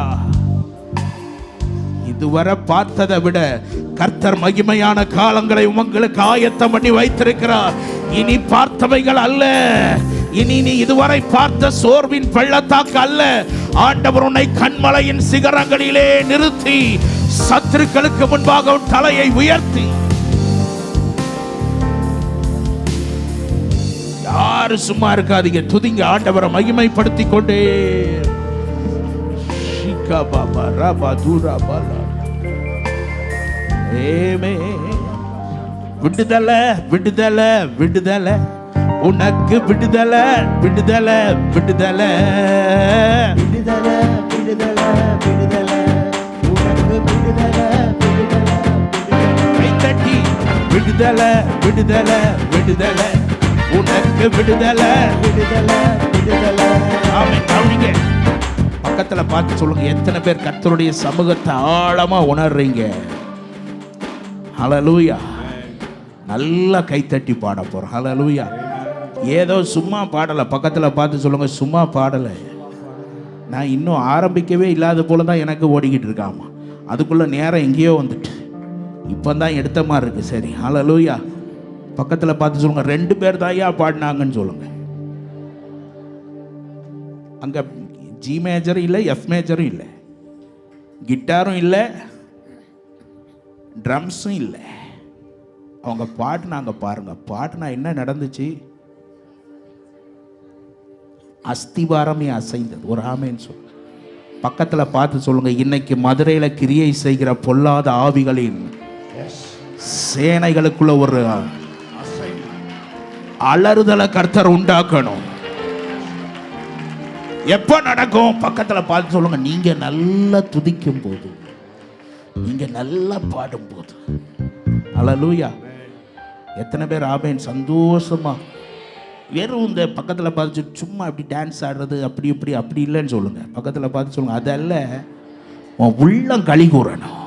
இதுவரை பார்த்ததை விட கர்த்தர் மகிமையான காலங்களை உங்களுக்கு ஆயத்தம் பண்ணி வைத்திருக்கிறார். இனி பார்த்தவைகள் அல்ல, இனி நீ இதுவரை பார்த்த சோர்வின் பள்ளத்தாக்கு அல்ல. ஆண்டவர் உன்னை கண்மலையின் சிகரங்களிலே நிறுத்தி சத்துருக்களுக்கு முன்பாக தலையை உயர்த்தி, யாரு சும்மா இருக்காதீங்க, துதிங்க, ஆண்டவரை மகிமைப்படுத்தி கொண்டே. விடுதலை விடுதலை விடுதலை, உனக்கு விடுதலை விடுதலை விடுதலை விடுதலை விடுதலை விடுதலை, உனக்கு விடுதலை விடுதலை விடுதலை. கைத்தட்டி விடுதலை விடுதலை விடுதலை, உனக்கு விடுதலை விடுதலை விடுதலை. ஆமென். கவனிங்க, பக்கத்துல பார்த்து சொல்லுங்க, எத்தனை பேர் கர்த்தருடைய சமூகத்தை ஆழமா உணர்றீங்க? ஹல்லேலூயா. நல்லா கைத்தட்டி பாட போறோம். ஹல்லேலூயா. ஏதோ சும்மா பாடலை. பக்கத்துல பார்த்து சொல்லுங்க, சும்மா பாடலை. நான் இன்னும் ஆரம்பிக்கவே இல்லாத போல தான் எனக்கு ஓடிக்கிட்டு இருக்காமா. அதுக்குள்ள நேரம் எங்கேயோ வந்துட்டு இப்போ தான் எடுத்த மாதிரி இருக்கு. சரி, ஹல்லேலூயா. பக்கத்தில் பார்த்து சொல்லுங்க, 2 பேர் தாயா பாடினாங்கன்னு சொல்லுங்க. அங்கே ஜி மேஜரும் இல்லை, எஃப் மேஜரும் இல்லை, கிட்டாரும் இல்லை, ட்ரம்ஸும் இல்லை. அவங்க பாடினாங்க பாருங்க. பாடினா என்ன நடந்துச்சு? அஸ்திவாரமே அசைந்தது. ஒரு ஆமேன்னு சொல்லுங்க. பக்கத்தில் பார்த்து சொல்லுங்க, இன்னைக்கு மதுரையில் கிரியை செய்கிற பொல்லாத ஆவிகளின் சேனைகளுக்குள்ள ஒரு அலறுதலை கர்த்தர் உண்டாக்கணும். எப்ப நடக்கும்? பக்கத்துல பார்த்து சொல்லுங்க, நீங்க நல்லா துதிக்கும் போது, நீங்க நல்லா பாடும் போது. ஹல்லேலூயா. எத்தனை பேர் ஆமென் சந்தோஷமா? வெறும் இந்த பக்கத்துல பார்த்து சும்மா அப்படி டான்ஸ் ஆடுறது அப்படி இப்படி அப்படி இல்லைன்னு சொல்லுங்க. பக்கத்துல பார்த்து சொல்லுங்க, அதல்ல, உன் உள்ளம் களி கூறணும்.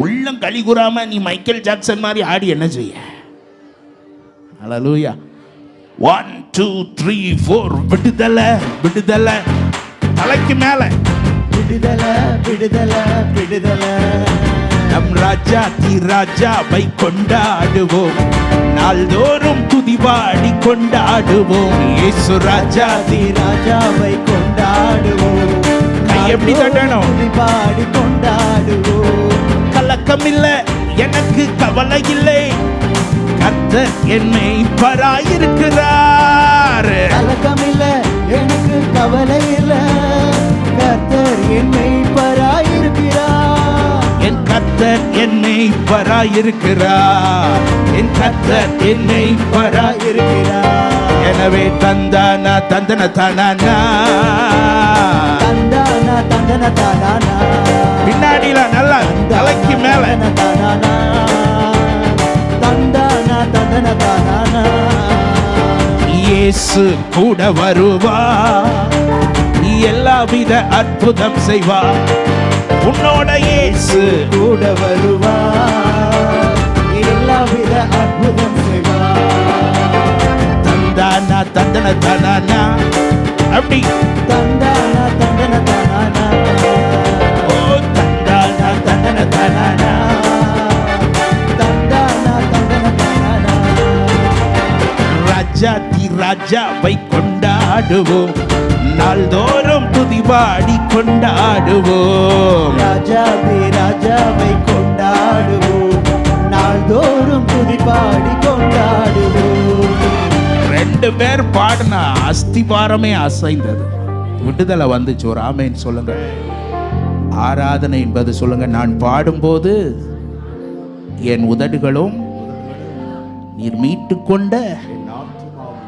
உள்ளம் களி கூறாம நீ மைக்கேல் ஜாக்சன் மாதிரி ஆடி என்ன செய்ய? ஹல்லேலூயா. 1 2 3 4 விடுதலை விடுதலை, தலைக்கு மேல விடுதலை விடுதலை விடுதலை. நம் ராஜாதி ராஜாவை கொண்டாடுவோம், நாள்தோறும் துதிபாடி கொண்டாடுவோம். இயேசு ராஜாதி ராஜாவை கொண்டாடுவோம், கை எப்படி தட்டணும்? துதிபாடி கொண்டாடுவோம். கலக்கம் இல்லை, எனக்கு கவலை இல்லை, கர்த்தர் என்னை பராயிருக்கிறார். கலக்கமில்லை, எனக்கு கவலை இல்லை, கர்த்தர் என்னை பராயிருக்கிறார். என் கர்த்தர் என்னை பராயிருக்கிறார், என் கர்த்தர் என்னை பராயிருக்கிறார். எனவே தந்தானா தந்தன தானானா, தந்தானா தந்தன தானானா, பின்னாடில நல்லா தலைக்கு மேல தானானா, தந்தானா தந்தன தானானா. இயேசு கூட வருவா, எல்லாவித அற்புதம் செய்வா. உன்னோட இயேசு கூட வருவா, எல்லாவித அற்புதம் செய்வா. தந்தானா தந்தன தானானா, அப்படி தந்தானா தந்தன தானானா, ஓ தந்தானா தந்தன தானானா, தந்தானா தந்தன தானானா. ராஜாதி ராஜாவை கொண்டாடுவோம், நாள்தோறும் துதிபாடி கொண்டாடுவோம். ராஜாவே ராஜாவை கொண்டாடுவோம், நாள்தோறும் துதிபாடி கொண்டாடுவோம். 2 பேர் பாடினா அஸ்திபாரமே அசைந்தது. விடுதலை வந்துச்சு. ஒரு ஆமென் சொல்லுங்க. ஆராதனை என்பது சொல்லுங்க, நான் பாடும்போது என் உதடுகளும் நீர் மீட்டு கொண்ட என் ஆத்துமாவை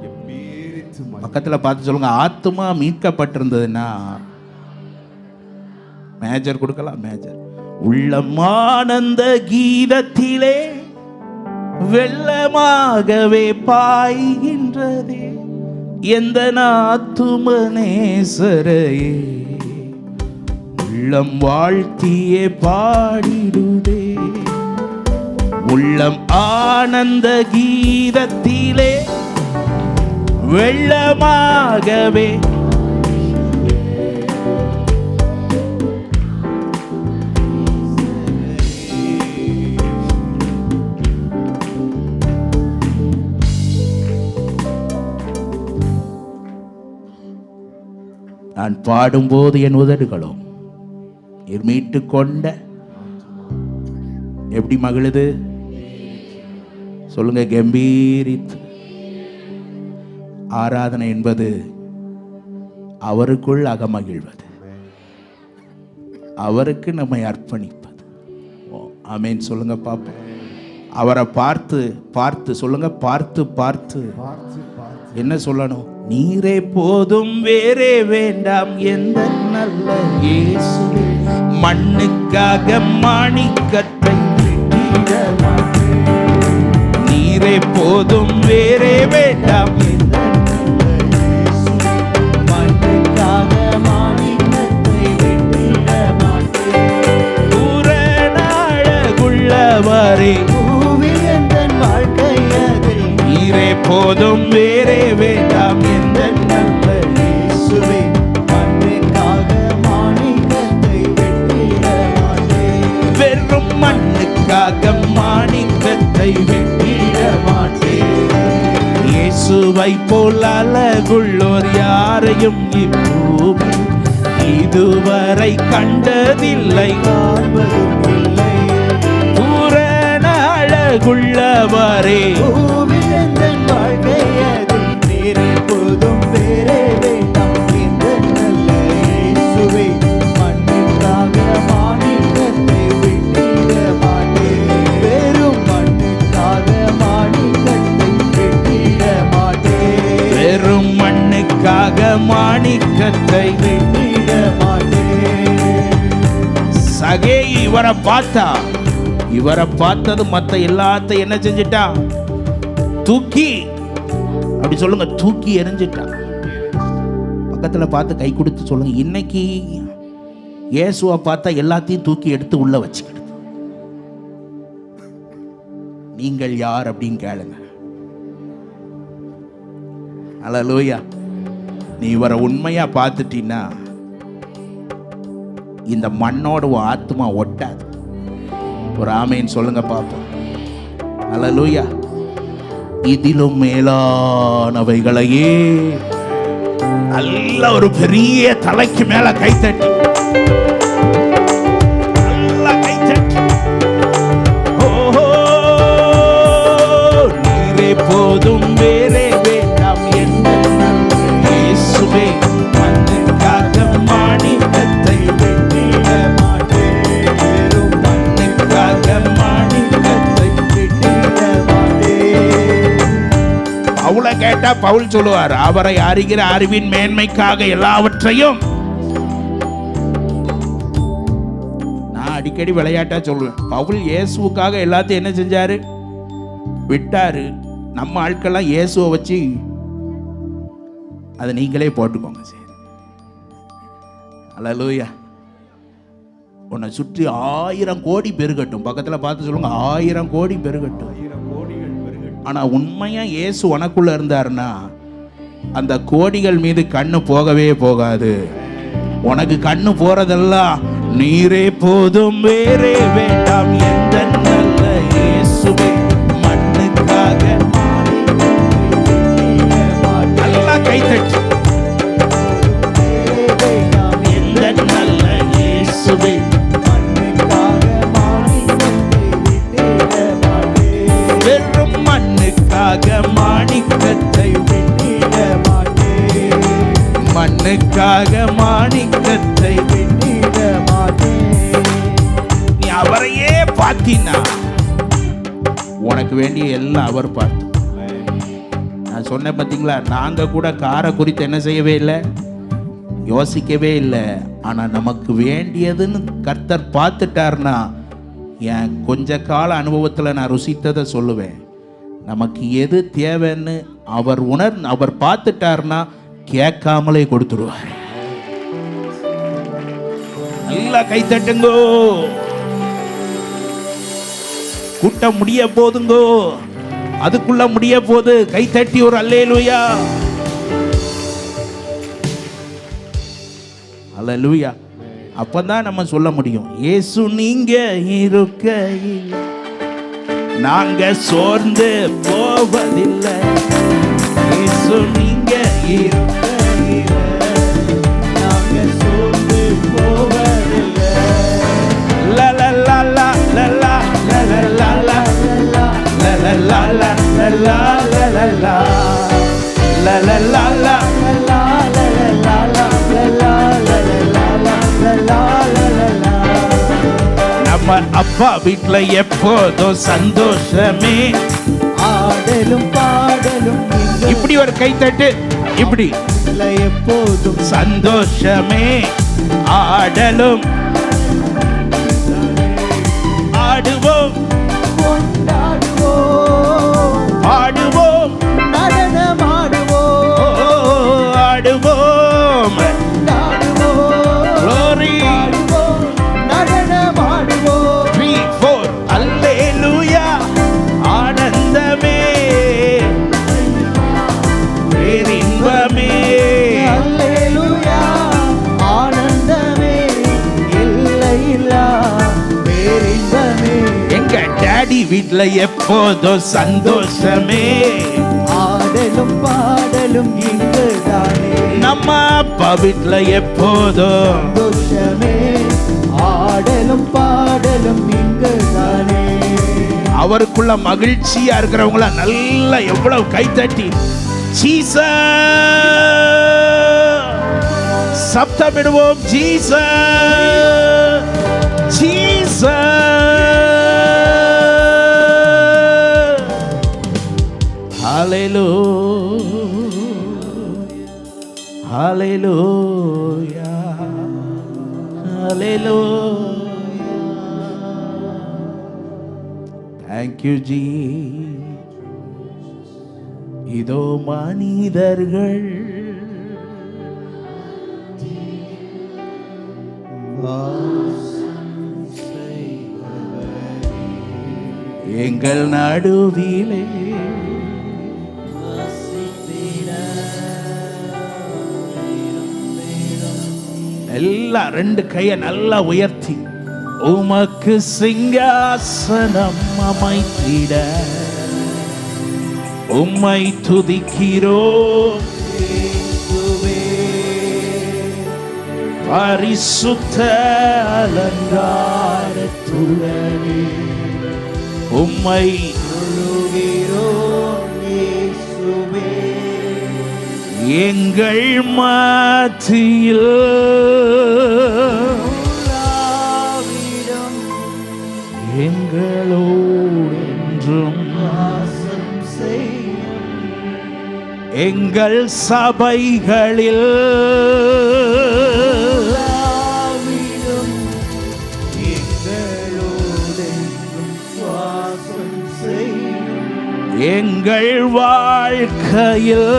எம்பீரித்து மகிழ. பக்கத்துல பார்த்து சொல்லுங்க, ஆத்துமா மீட்கப்பட்டிருந்ததுன்னா மேஜர் கொடுக்கலாம். மேஜர் உள்ளமானந்த கீதத்திலே வெள்ளமாகவே பாய்கின்றதே எந்த ஆத்துமனேசரையே உள்ளம் வாழ்த்தியே பாடிடுதே. உள்ளம் ஆனந்த கீதத்திலே வெள்ளமாகவே நான் பாடும்போது என் உதடுகளும் நீர் மீட்டு கொண்ட எப்படி மகிழுது சொல்லுங்க, கம்பீரித்து. ஆராதனை என்பது அவருக்குள் அகமகிழ்வது, அவருக்கு நம்மை அர்ப்பணிப்பது. ஆமென் சொல்லுங்க பாப்போம். அவரை பார்த்து பார்த்து சொல்லுங்க, பார்த்து பார்த்து பார்த்து பார்த்து என்ன சொல்லணும்? நீரே போதும் வேறே வேண்டாம் எந்த நல்ல இயேசுவே, மண்ணுக்காக மாணிக்கத்தை வெட்டிட மாட்டேன். நீரே போதும் வேறே வேண்டாம் எந்த நல்ல இயேசுவே, மண்ணுக்காக மாணிக்கத்தை வெட்டிட மாட்டேன். பூரணாழகுள்ளவரே பூவில் எந்தன் வாழ்க்கை அதில் நீரே போதும் வேறே வேண்டாம் எந்த நல்ல இயேசுவே, மண்ணுக்காக மாணிக்கத்தை வெட்டிட மாட்டேன். வெறும் மண்ணுக்காக மாணிக்கத்தை வெட்டிட மாட்டேன். இயேசுவை போல் அழகுள்ளோர் யாரையும் இப்பூமி இதுவரை கண்டதில்லை, காண்பதும் இல்லை. பூரண அழகுள்ளவரே பூவில் எந்தன் வாழ்க்கை அதில் நீரே போதும் வேறே வேண்டாம் எந்த நல்ல இயேசுவே, மண்ணுக்காக மாணிக்கத்தை வெட்டிட மாட்டேன். வெறும் மண்ணுக்காக மாணிக்கத்தை வெட்டிட மாட்டேன். வெறும் மண்ணுக்காக மாணிக்கத்தை வெட்டிட மாட்டேன். சகே இவரை பார்த்தது மத்த எல்லாத்தையும் என்ன செஞ்சிட்டா? தூக்கி அப்படி சொல்லுங்க, தூக்கி எறிஞ்சிட்டா. பக்கத்துல பார்த்து கை கொடுத்து சொல்லுங்க, இன்னைக்கு இயேசுவை பார்த்தா எல்லாத்தையும் தூக்கி எடுத்து உள்ள வச்சுக்கிடு. நீங்கள் யார் அப்படின்னு கேளுங்க. அல்லேலூயா. நீ இவரை உண்மையா பார்த்துட்டீன்னா இந்த மண்ணோட உன் ஆத்மா ஒட்டாது. ஒரு ஆமேன்னு சொல்லுங்க பாப்போம். அல்லேலூயா. இதிலும் மேலானவைகளையே நல்ல ஒரு பெரிய தலைக்கு மேல கைத்தட்டி நல்ல கைத்தட்டி, ஓஹோ நீரே போதும் வேறே வேண்டாம் எந்த நல்ல இயேசுவே, மண்ணுக்காக மாணிக்கத்தை வெட்டிட மாட்டேன். வெறும் மண்ணுக்காக மாணிக்கத்தை வெட்டிட மாட்டேன். பவுலை கேட்டா பவுல் சொல்லுவார், அவரை அறிகிற அறிவின் மேன்மைக்காக எல்லாவற்றையும். நான் அடிக்கடி விளையாட்டா சொல்லுவேன், பவுல் இயேசுவுக்காக எல்லாத்தையும் என்ன செஞ்சாரு? விட்டாரு. நம்ம ஆட்கள்லாம் இயேசுவை வச்சு அதை நீங்களே போட்டுக்கோங்க. சரி, அல்லேலூயா. உன்னை சுற்றி 1000 கோடி பெருகட்டும். பக்கத்துல பார்த்து சொல்லுங்க, 1000 கோடி பெருகட்டும். ஆனா உண்மையா இயேசு உனக்குள்ள இருந்தாருன்னா அந்த கோடிகள் மீது கண்ணு போகவே போகாது. உனக்கு கண்ணு போறதெல்லாம் நீரே போதும் வேறே வேண்டாம் எந்த நல்ல இயேசுவே, மண்ணுக்காக நல்லா கைத்தட்டு. எந்த நல்ல இயேசுவே, வெறும் மண்ணுக்காக மாணிக்கத்தை வெட்டிட மாட்டேன். மண்ணுக்காக மாணிக்கத்தை வெட்டிட மாட்டேன். நீ அவரையே பார்த்தீன்னா உனக்கு வேண்டிய எல்லாம் அவர் பார்த்து. நான் சொன்னேன் பார்த்தீங்களா, நாங்கள் கூட காரை குறித்து என்ன செய்யவே இல்லை, யோசிக்கவே இல்லை. ஆனால் நமக்கு வேண்டியதுன்னு கர்த்தர் பார்த்துட்டார்னா, என் கொஞ்ச கால அனுபவத்தில் நான் ருசித்ததை சொல்லுவேன். நமக்கு எது தேவைன்னு அவர் பார்த்துட்டார்னா கேட்காமலே கொடுத்துருவார். நல்லா கைத்தட்டுங்கோ, கூட்டம் முடிய போதுங்கோ, அதுக்குள்ள முடிய போது. கைத்தட்டி ஒரு அல்லேலூயா, அல்லேலூயா. அப்பதான் நம்ம சொல்ல முடியும், இயேசு நீங்க இருக்கையில் நாங்க சோர்ந்து போவதில்லை. இயேசு நீங்க இருக்கையில் நாங்க சோர்ந்து போவதில்லை. லா லா லா லா லா லா லா லா லா லா லா லா லா லா லா லா லா லா. நம்ம அப்பா வீட்டுல எப்போதும் சந்தோஷமே, ஆடலும் பாடலும். இப்படி ஒரு கைத்தட்டு, இப்படி எப்போதும் சந்தோஷமே, ஆடலும் ஆடுவோம், கொண்டாடுவோம், பாடுவோம், நடனமாடுவோம், ஆடுவோம், கொண்டாடுவோம், glory, நடனமாடுவோம். 3 4 அல்லேலூயா. ஆனந்தமே, பேரின்பமே, அல்லேலூயா, ஆனந்தமே, எல்லையில்லா பேரின்பமே. எங்க டாடி வீட்ல எப்போதும் சந்தோஷமே, ஆடலும் பாடலும் இங்குதானே. நம்ம அப்பா வீட்ல எப்போதும் சந்தோஷமே, ஆடலும் பாடலும் இங்குதானே. அவருக்குள்ள மகிழ்ச்சியா இருக்கிறவங்கள நல்லா எவ்வளவு கைத்தட்டி ஜீசஸ் சப்தமிடுவோம். Jesus Jesus. Hallelujah hallelujah hallelujah. Thank you Jesus. இதோ மனிதர்கள் எங்கள் நடுவிலே எல்லாம் 2 கையை நல்லா உயர்த்தி உமக்கு சிங்காசனம் அமைத்திட உம்மை துதிக்கிறோம். பரிசுத்த அலங்காரத்துடனே உம்மை தொழுகிறோம் இயேசுவே. எங்கள் மத்தியில் எங்களோடு என்றும் வாசம் செய்யும். எங்கள் சபைகளில் எங்களோடு என்றும் வாசம் செய்யும். எங்கள் வாழ்க்கையில்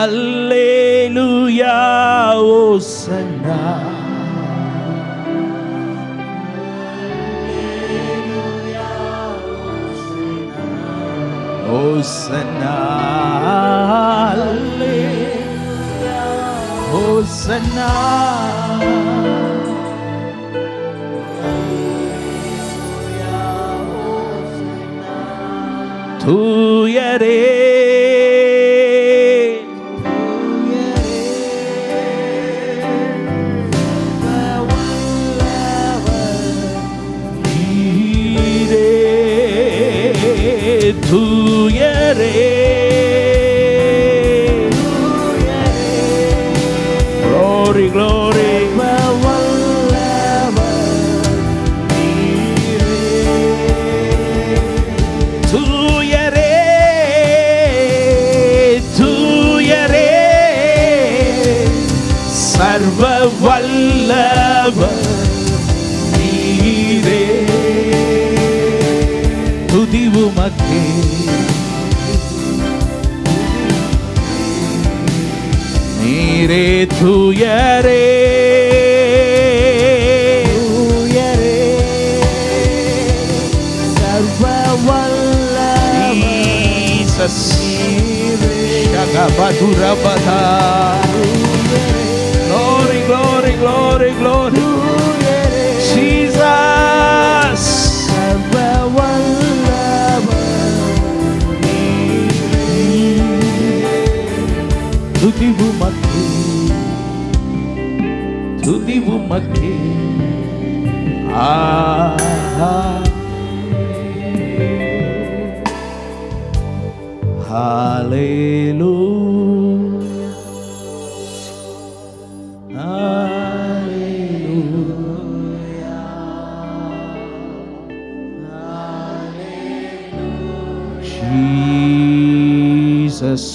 அல்லேலூயா ஓசன்னா. ஓசன்னா அல்லேலூயா ஓசன்னா. தூயரே தூயரே glory, glory. தூயரே, தூயரே, சர்வ வல்லவர் நீரே. துதி உமக்கே, நீரே தூயரே, தூயரே, சர்வ வல்லவர் Jesus. ஷகபதுரபதா. Glory, glory, glory, glory. Jesus. சர்வ வல்லவர் துதி உமக்கே, துதி உமக்கே. ஆஹா. Hallelujah. Hallelujah. Jesus.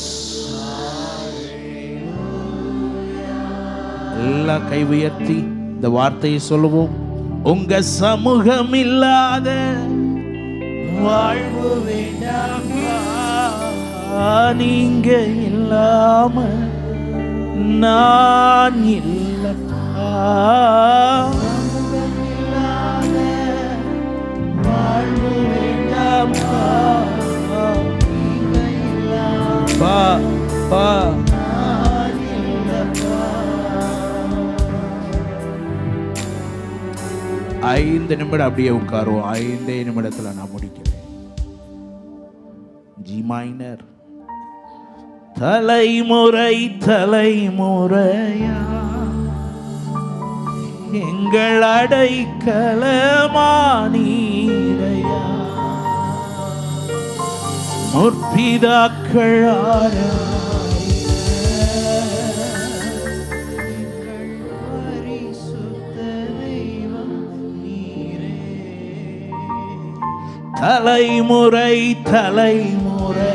எல்லா கை உயர்த்தி இந்த வார்த்தையை சொல்லுவோம். உங்க சமூகம் இல்லாத வாழ்வு வேண்டாம், நீங்க இல்லாம நான் இல்லப்பா. வாழ்வு வேண்டாம் பா பா. 5 நிமிடம் அப்படியே உட்காருவோம். 5 நிமிடத்துல நான் முடிக்கிறேன். G minor. தலைமுறை தலைமுறையா எங்கள் அடைக்கலமானீரையா, முற்பிதாக்கள் தலைமுறை தலைமுறையா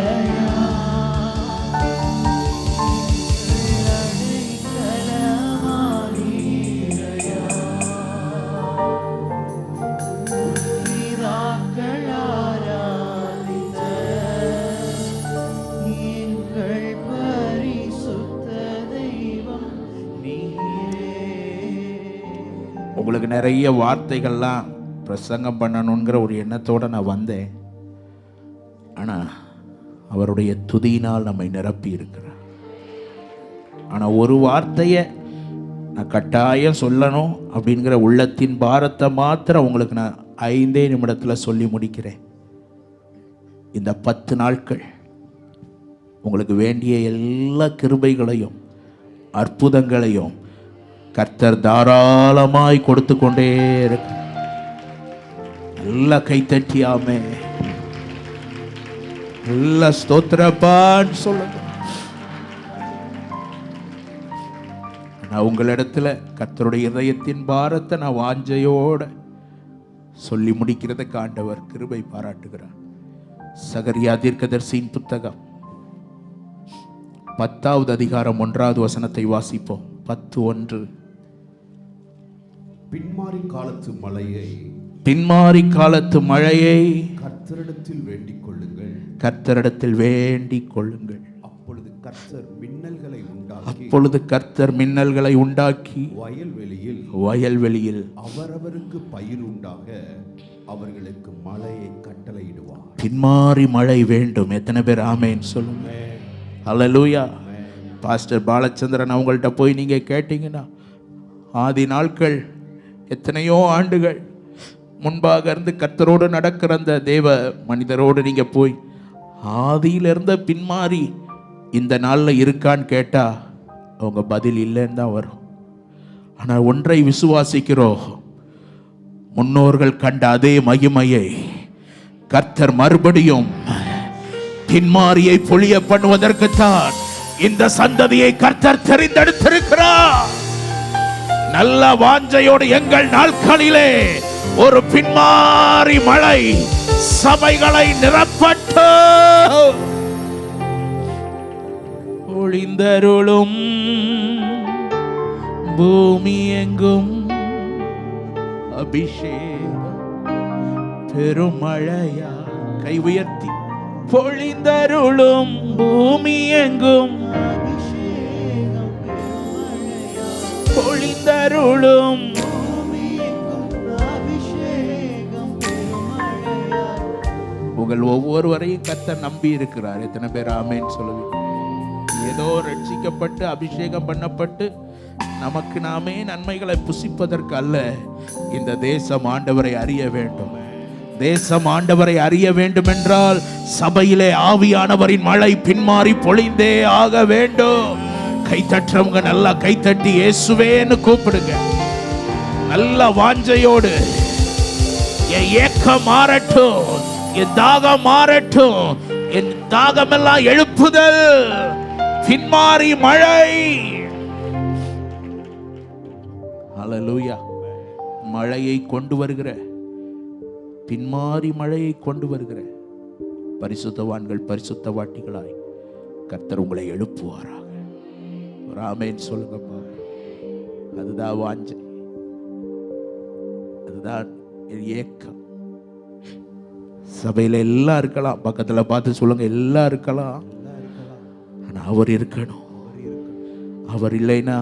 உங்களுக்கு நிறைய வார்த்தைகள்லாம் பிரசங்கம் பண்ணணுங்கிற ஒரு எண்ணத்தோடு நான் வந்தேன். ஆனால் அவருடைய துதியினால் நம்மை நிரப்பி இருக்கிறார். ஆனால் ஒரு வார்த்தையை நான் கட்டாயம் சொல்லணும் அப்படிங்கிற உள்ளத்தின் பாரத்தை மாத்திரம் உங்களுக்கு நான் 5 நிமிடத்தில் சொல்லி முடிக்கிறேன். இந்த 10 நாட்கள் உங்களுக்கு வேண்டிய எல்லா கிருபைகளையும் அற்புதங்களையும் கர்த்தர் தாராளமாய் கொடுத்து கொண்டே இருக்கு. நல்லா கைத்தட்டியாமே நல்ல ஸ்தோத்திரப்பான்னு சொல்லுங்க. நான் உங்களிடத்துல கர்த்தருடைய இதயத்தின் பாரத்தை நான் வாஞ்சையோட சொல்லி முடிக்கிறதுக்கு ஆண்டவர் கிருபை பாராட்டுகிறார். சகரியா தீர்க்கதரிசியின் புத்தகம் 10வது அதிகாரம் 1வது வசனத்தை வாசிப்போம். 10:1. பின்மாறி காலத்து மழையை கர்த்தரிடத்தில் வேண்டிக் கொள்ளுங்கள், கர்த்தரிடத்தில் வேண்டிக் கொள்ளுங்கள். அப்பொழுது கர்த்தர் மின்னல்களை உண்டாக்கி வயல்வெளியில் அவரவருக்கு பயிர் உண்டாக அவர்களுக்கு மழையை கட்டளையிடுவார். பின்மாறி மழை வேண்டும். எத்தனை பேர் ஆமேன் சொல்லுங்க. அல்லேலூயா. பாஸ்டர் பாலச்சந்திரன் அவங்கள்ட்ட போய் நீங்க கேட்டீங்கன்னா, ஆதி நாட்கள் எத்தனையோ ஆண்டுகள் முன்பாக இருந்து கர்த்தரோடு நடக்கிற அந்த தேவ மனிதரோடு நீங்க போய் ஆதியிலிருந்த பின்மாறி இந்த நாளில் இருக்கான்னு கேட்டா அவங்க பதில் இல்லைன்னு தான் வரும். ஆனால் ஒன்றை விசுவாசிக்கிறோம், முன்னோர்கள் கண்ட அதே மகிமையை கர்த்தர் மறுபடியும் பின்மாரியை பொழிய பண்ணுவதற்குத்தான் இந்த சந்ததியை கர்த்தர் தெரிந்தெடுத்திருக்கிறார். நல்ல வாஞ்சையோடு எங்கள் நாட்களிலே ஒரு பின்மாறி மழை சபைகளை நிரப்பட்டு ஒளிந்தருளும் பூமி எங்கும் அபிஷேகம் பெருமழையா. கை உயர்த்தி பொழிந்தருளும் பூமி எங்கும் பொழிந்தருளும். உங்கள் ஒவ்வொருவரையும் கர்த்தர் நம்பி இருக்கிறார். எத்தனை பேர் ஆமென் சொல்லுவீங்க? ஏதோ ரட்சிக்கப்பட்டு அபிஷேகம் பண்ணப்பட்டு நமக்கு நாமே நன்மைகளை புசிப்பதற்கு அல்ல. இந்த தேசம் ஆண்டவரை அறிய வேண்டும். தேசம் ஆண்டவரை அறிய வேண்டும் என்றால் சபையிலே ஆவியானவரின் மழை பின்மாறி பொழிந்தே ஆக வேண்டும். கைத்தற்றவங்க நல்லா கைத்தட்டி இயேசுவேன்னு கூப்பிடுங்க. நல்ல வாஞ்சையோடு என் ஏக்கம் மாறட்டும், என் தாகம் மாறட்டும், என் தாகமெல்லாம் எழுப்புதல் பின்மாறி மழை. ஹல்லேலூயா. மழையை கொண்டு வருகிற, பின்மாறி மழையை கொண்டு வருகிற பரிசுத்தவான்கள் பரிசுத்தவாட்டிகளாய் கர்த்தர் உங்களை எழுப்புவாராக. ஒரு ஆமென் சொல்லுங்கப்பா. அதுதான் வாஞ்சை, அதுதான் ஏக்கம். சபையில எல்லாம் இருக்கலாம், பக்கத்துல பார்த்து சொல்லுங்க, எல்லாம் இருக்கலாம். ஆனா அவர் இருக்கணும். அவர் இல்லைன்னா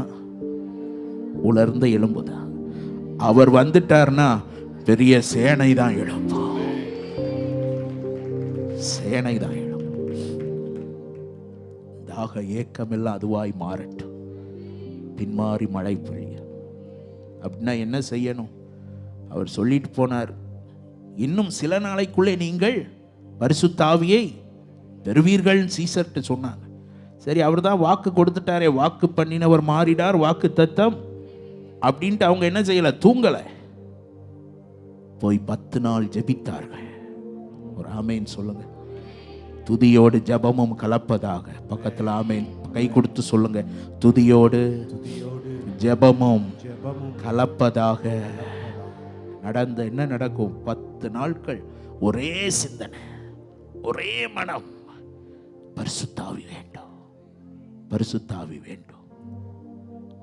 உலர்ந்த எலும்புதான். அவர் வந்துட்டார்னா பெரிய சேனை தான் எழும்பும். சேனை தான் எழும்பும். தாக ஏக்கம் எல்லாம் அதுவாய் மாறட்டும். பின்மாறி மழை பொழிய. அப்படின்னா என்ன செய்யணும்? அவர் சொல்லிட்டு போனார், இன்னும் சில நாளைக்குள்ளே நீங்கள் பரிசுத்த ஆவியை பெறுவீர்கள் சீசர்ட்டு சொன்னாங்க. சரி, அவர் தான் வாக்கு கொடுத்துட்டாரே, வாக்கு பண்ணினவர் மாறிடார், வாக்கு தத்தம் அப்படின்ட்டு அவங்க என்ன செய்யல? தூங்கல. போய் 10 நாள் ஜெபித்தார்கள். ஒரு ஆமேன் சொல்லுங்க. துதியோடு ஜெபமும் கலப்பதாக. பக்கத்தில் ஆமேன் கை கொடுத்து சொல்லுங்க. துதியோடு ஜெபமும் கலப்பதாக. நடந்த என்ன நடக்கும்? 10 நாட்கள் ஒரே சிந்தனை, ஒரே மனம். பரிசுத்த ஆவி வேண்டும், பரிசுத்த ஆவி வேண்டும்.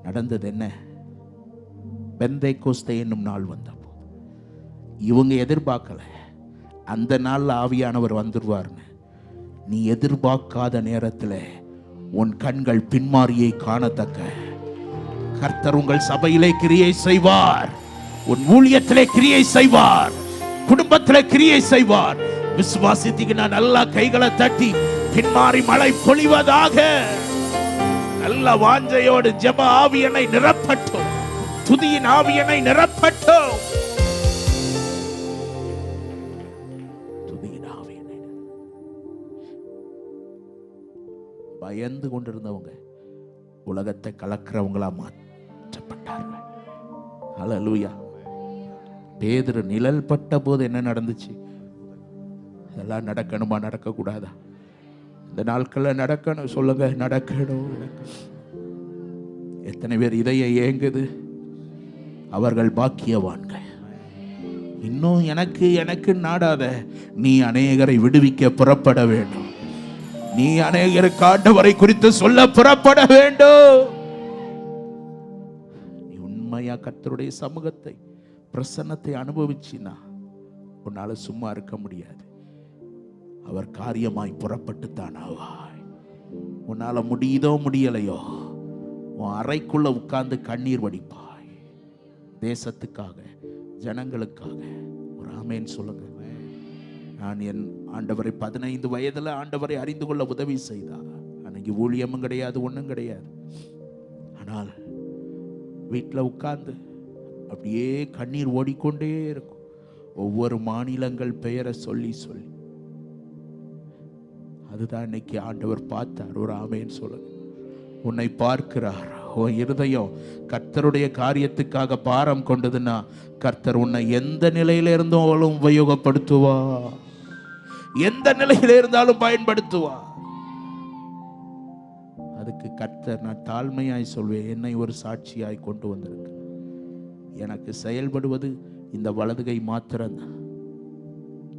நடந்தது என்ன? பெந்தைக்கோஸ்தே என்னும் நாள் வந்தபோது இவங்க எதிர்பார்க்கல அந்த நாள்ல ஆவியானவர் வந்துருவார்னு. நீ எதிர்பார்க்காத நேரத்தில் உன் கண்கள் பின்மாரியை காணத்தக்க கர்த்தர் உங்கள் சபையிலே கிரியை செய்வார். உன் ஊழியத்திலே கிரியை செய்வார், குடும்பத்திலே கிரியை செய்வார். விசுவாசித்தீங்கன்னா நல்லா கைகளை தட்டி பின்மாறி மழை பொழிவதாக. நல்ல வாஞ்சையோடு ஜெப ஆவியனை நிரப்பட்டும், துதியின் ஆவியனை நிரப்பட்டும். துதியின் ஆவியனை பயந்து கொண்டிருந்தவங்க உலகத்தை கலக்கிறவங்களா மாற்றப்பட்டார்கள். ஹல்லேலூயா. பேதுரு நிழல் பட்ட போது என்ன நடந்துச்சு? இதெல்லாம் நடக்கணுமா, நடக்கக்கூடாதா? இந்த நாட்கள்ல நடக்கணும். சொல்லுங்க, நடக்கணும். எத்தனை பேர் இதயம் ஏங்குது? அவர்கள் பாக்கியவான்கள். இன்னும் எனக்கு எனக்கு நாடாத. நீ அநேகரை விடுவிக்க புறப்பட வேண்டும். நீ அநேகருக்கு ஆண்டவரை குறித்து சொல்ல புறப்பட வேண்டும். நீ உண்மையா கர்த்தருடைய சமூகத்தை, பிரசன்னத்தை அனுபவிச்சினா உன்னால சும்மா இருக்க முடியாது. அவர் காரியமாய் புறப்பட்டு தான் ஆவாய். உன்னால முடியுதோ முடியலையோ உன் அறைக்குள்ள உட்கார்ந்து கண்ணீர் வடிப்பாய். தேசத்துக்காக, ஜனங்களுக்காக. ஒரு ஆமேன் சொல்லுங்க. நான் என் ஆண்டவரை 15 வயதுல ஆண்டவரை அறிந்து கொள்ள உதவி செய்தார். அன்னைக்கு ஊழியமும் கிடையாது, ஒன்றும் கிடையாது. ஆனால் வீட்டில் உட்கார்ந்து அப்படியே கண்ணீர் ஓடிக்கொண்டே இருக்கும். ஒவ்வொரு மாநிலங்கள் பெயரை சொல்லி சொல்லி. அதுதான் இன்னைக்கு ஆண்டவர் பார்த்தார். ஒரு ஆமேன் சொல்லுங்க. உன்னை பார்க்கிறார். உன் இருதயம் கர்த்தருடைய காரியத்துக்காக பாரம் கொண்டதுன்னா கர்த்தர் உன்னை எந்த நிலையில இருந்தும் உபயோகப்படுத்துவா, எந்த நிலையில இருந்தாலும் பயன்படுத்துவா. அதுக்கு கர்த்தர், நான் தாழ்மையாய் சொல்வேன், என்னை ஒரு சாட்சியாய் கொண்டு வந்திருக்க. எனக்கு செயல்படுவது இந்த வலது கை மாத்திரம்தான்.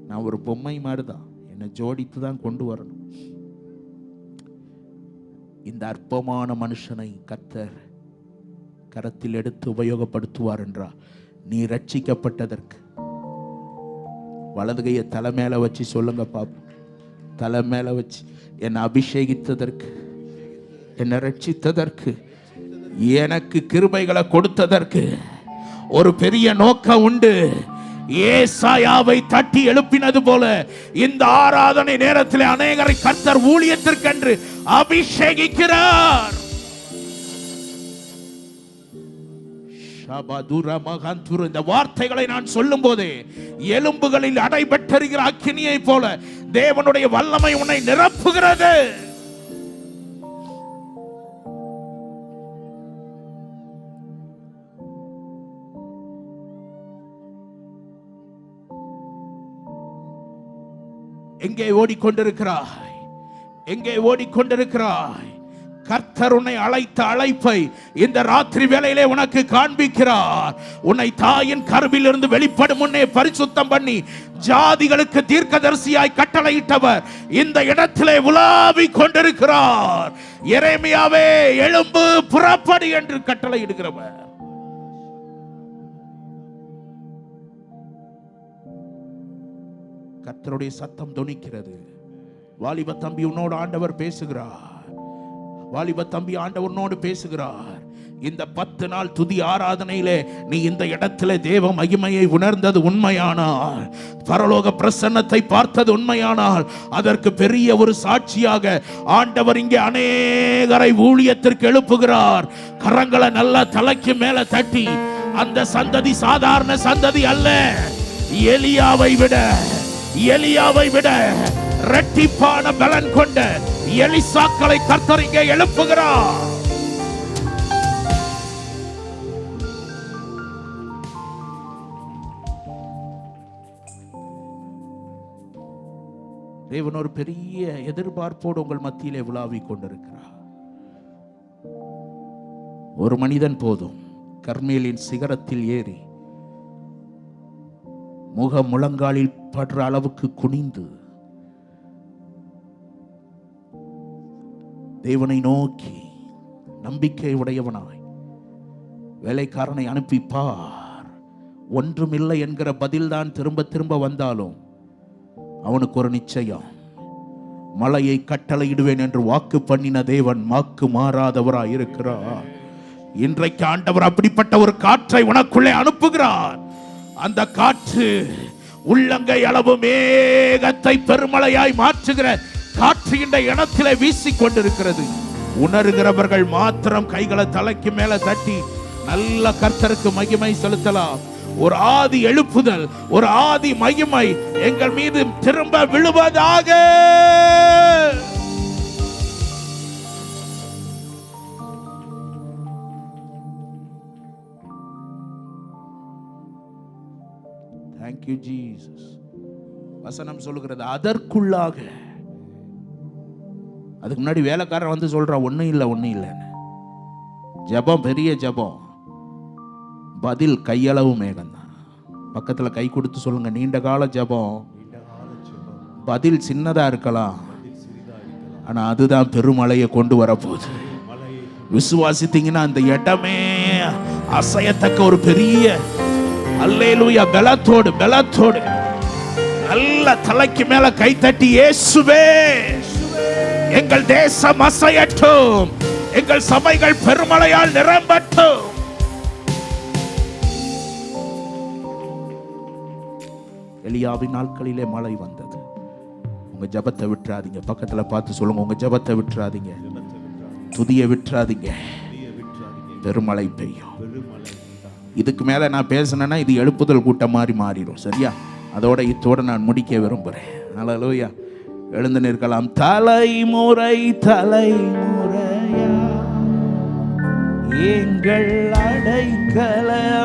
நான் ஒரு பொம்மை மாதிரி தான், என்னை ஜோடித்து தான் கொண்டு வரணும். இந்த அற்பமான மனுஷனை கர்த்தர் கரத்தில் எடுத்து உபயோகப்படுத்துவார் என்றார். நீ ரட்சிக்கப்பட்டதற்கு வலது கையை தலை மேல வச்சு சொல்லுங்க பாப்போம். தலை மேல வச்சு, என்னை அபிஷேகித்ததற்கு, என்னை ரட்சித்ததற்கு, எனக்கு கிருபைகளை கொடுத்ததற்கு ஒரு பெரிய நோக்கம் உண்டு. ஏசாயாவை தட்டி எழுப்பினது போல இந்த ஆராதனை நேரத்தில் அநேகரை கர்த்தர் ஊழியத்திற்கென்று அபிஷேகிக்கிறார். இந்த வார்த்தைகளை நான் சொல்லும் போதே எலும்புகளில் அடைபெற்றிருக்கிற அக்கினியை போல தேவனுடைய வல்லமை உன்னை நிரப்புகிறது. எங்கே ஓடிக்கொண்டிருக்கிறாய்? எங்கே ஓடிக்கொண்டிருக்கிறாய்? கர்த்தர் உன்னை அழைத்த அழைப்பை இந்த ராத்திரி வேளையிலே உனக்கு காண்பிக்கிறார். உன்னை தாயின் கருவிலிருந்து வெளிப்படும் முன்னே பரிசுத்தம் பண்ணி ஜாதிகளுக்கு தீர்க்கதரிசியாய் கட்டளையிட்டவர் இந்த இடத்திலே உலாவிக் கொண்டிருக்கிறார். எரேமியாவே எழும்பு, புறப்படு என்று கட்டளையிடுகிறவர். கர்த்தருடைய சத்தம் தொனிக்கிறது. வாலிப தம்பி, உன்னோடு ஆண்டவர் பேசுகிறார். வாலிப தம்பி, ஆண்டவனோடு பேசுகிறார். இந்த 10 நாள் துதி ஆராதனையிலே நீ இந்த இடத்திலே தேவ மகிமையை உணர்ந்தது உண்மையானால், பரலோக பிரசன்னத்தை பார்த்தது உண்மையானால், அதற்கு பெரிய ஒரு சாட்சியாக ஆண்டவர் இங்கே அநேகரை ஊழியத்திற்கு எழுப்புகிறார். கரங்களை நல்லா தலைக்கு மேல தட்டி, அந்த சந்ததி சாதாரண சந்ததி அல்ல. எலியாவை விட இரட்டிப்பான பலன் கொண்ட எலிசாக்களை கர்த்தர் இங்கே எழுப்புகிறார். தேவன் ஒரு பெரிய எதிர்பார்ப்போடு உங்கள் மத்தியிலே உலாவிக் கொண்டிருக்கிறார். ஒரு மனிதன் போதும் கர்மேலின் சிகரத்தில் ஏறி முக முழங்காலில் படுற அளவுக்கு குனிந்து தேவனை நோக்கி நம்பிக்கை உடையவனாய் வேலைக்காரனை அனுப்பி பார், ஒன்றுமில்லை என்கிற பதில்தான் திரும்ப திரும்ப வந்தாலும் அவனுக்கு ஒரு நிச்சயம், மலையை கட்டளையிடுவேன் என்று வாக்கு பண்ணின தேவன் வாக்கு மாறாதவராய் இருக்கிறார். இன்றைக்கு ஆண்டவர் அப்படிப்பட்ட ஒரு காற்றை உனக்குள்ளே அனுப்புகிறார். அந்த காற்று உள்ளங்கை அளவு மேகத்தை பெருமழையாய் மாற்றுகிற காற்று இந்த இடத்திலே வீசிக் கொண்டிருக்கிறது. உணர்கிறவர்கள் மாத்திரம் கைகளை தலைக்கு மேல தட்டி நல்ல கர்த்தருக்கு மகிமை செலுத்தலாம். ஒரு ஆதி எழுப்புதல், ஒரு ஆதி மகிமை எங்கள் மீது திரும்ப விழுவதாக. Thank you Jesus. வசனம் சொல்லுகிறது அதற்குள்ளாக. அதுக்கு முன்னாடி வேலைக்காரன் வந்து சொல்றான் ஒன்னும் இல்லை. ஜெபம் பெரிய ஜெபம், பதில் கையளவு மேகம் தான். பக்கத்துல கை கொடுத்து சொல்லுங்க, நீண்ட கால ஜெபம் பதில் சின்னதா இருக்கலாம், ஆனா அதுதான் பெருமழையை கொண்டு வரப்போகுது. விசுவாசித்தீங்கன்னா அந்த இடமே அசையத்தக்க ஒரு பெரிய அல்லேலூயா பலத்தோடு நல்ல தலைக்கு மேல கை தட்டி, இயேசுவே எங்கள் தேசம் அசையட்டும், எங்கள் சபைகள் பெருமழையால் நிரம்பட்டும். எலியாவின் நாட்களிலே மழை வந்தது. உங்க ஜெபத்தை விட்டுறாதீங்க. பக்கத்துல பார்த்து சொல்லுங்க, உங்க ஜெபத்தை விட்டுறாதீங்க, துதியை விட்டுறாதீங்க. பெருமழை பெய்யும். இதுக்கு மேல நான் பேசினேன்னா இது எழுப்புதல் கூட்டம் மாதிரி மாறிடும். சரியா? அதோட இத்தோட நான் முடிக்க விரும்புகிறேன். ஹல்லேலூயா. எழுந்து நிற்கலாம். தலைமுறை தலைமுறையா எங்கள் அடைக்கலமானி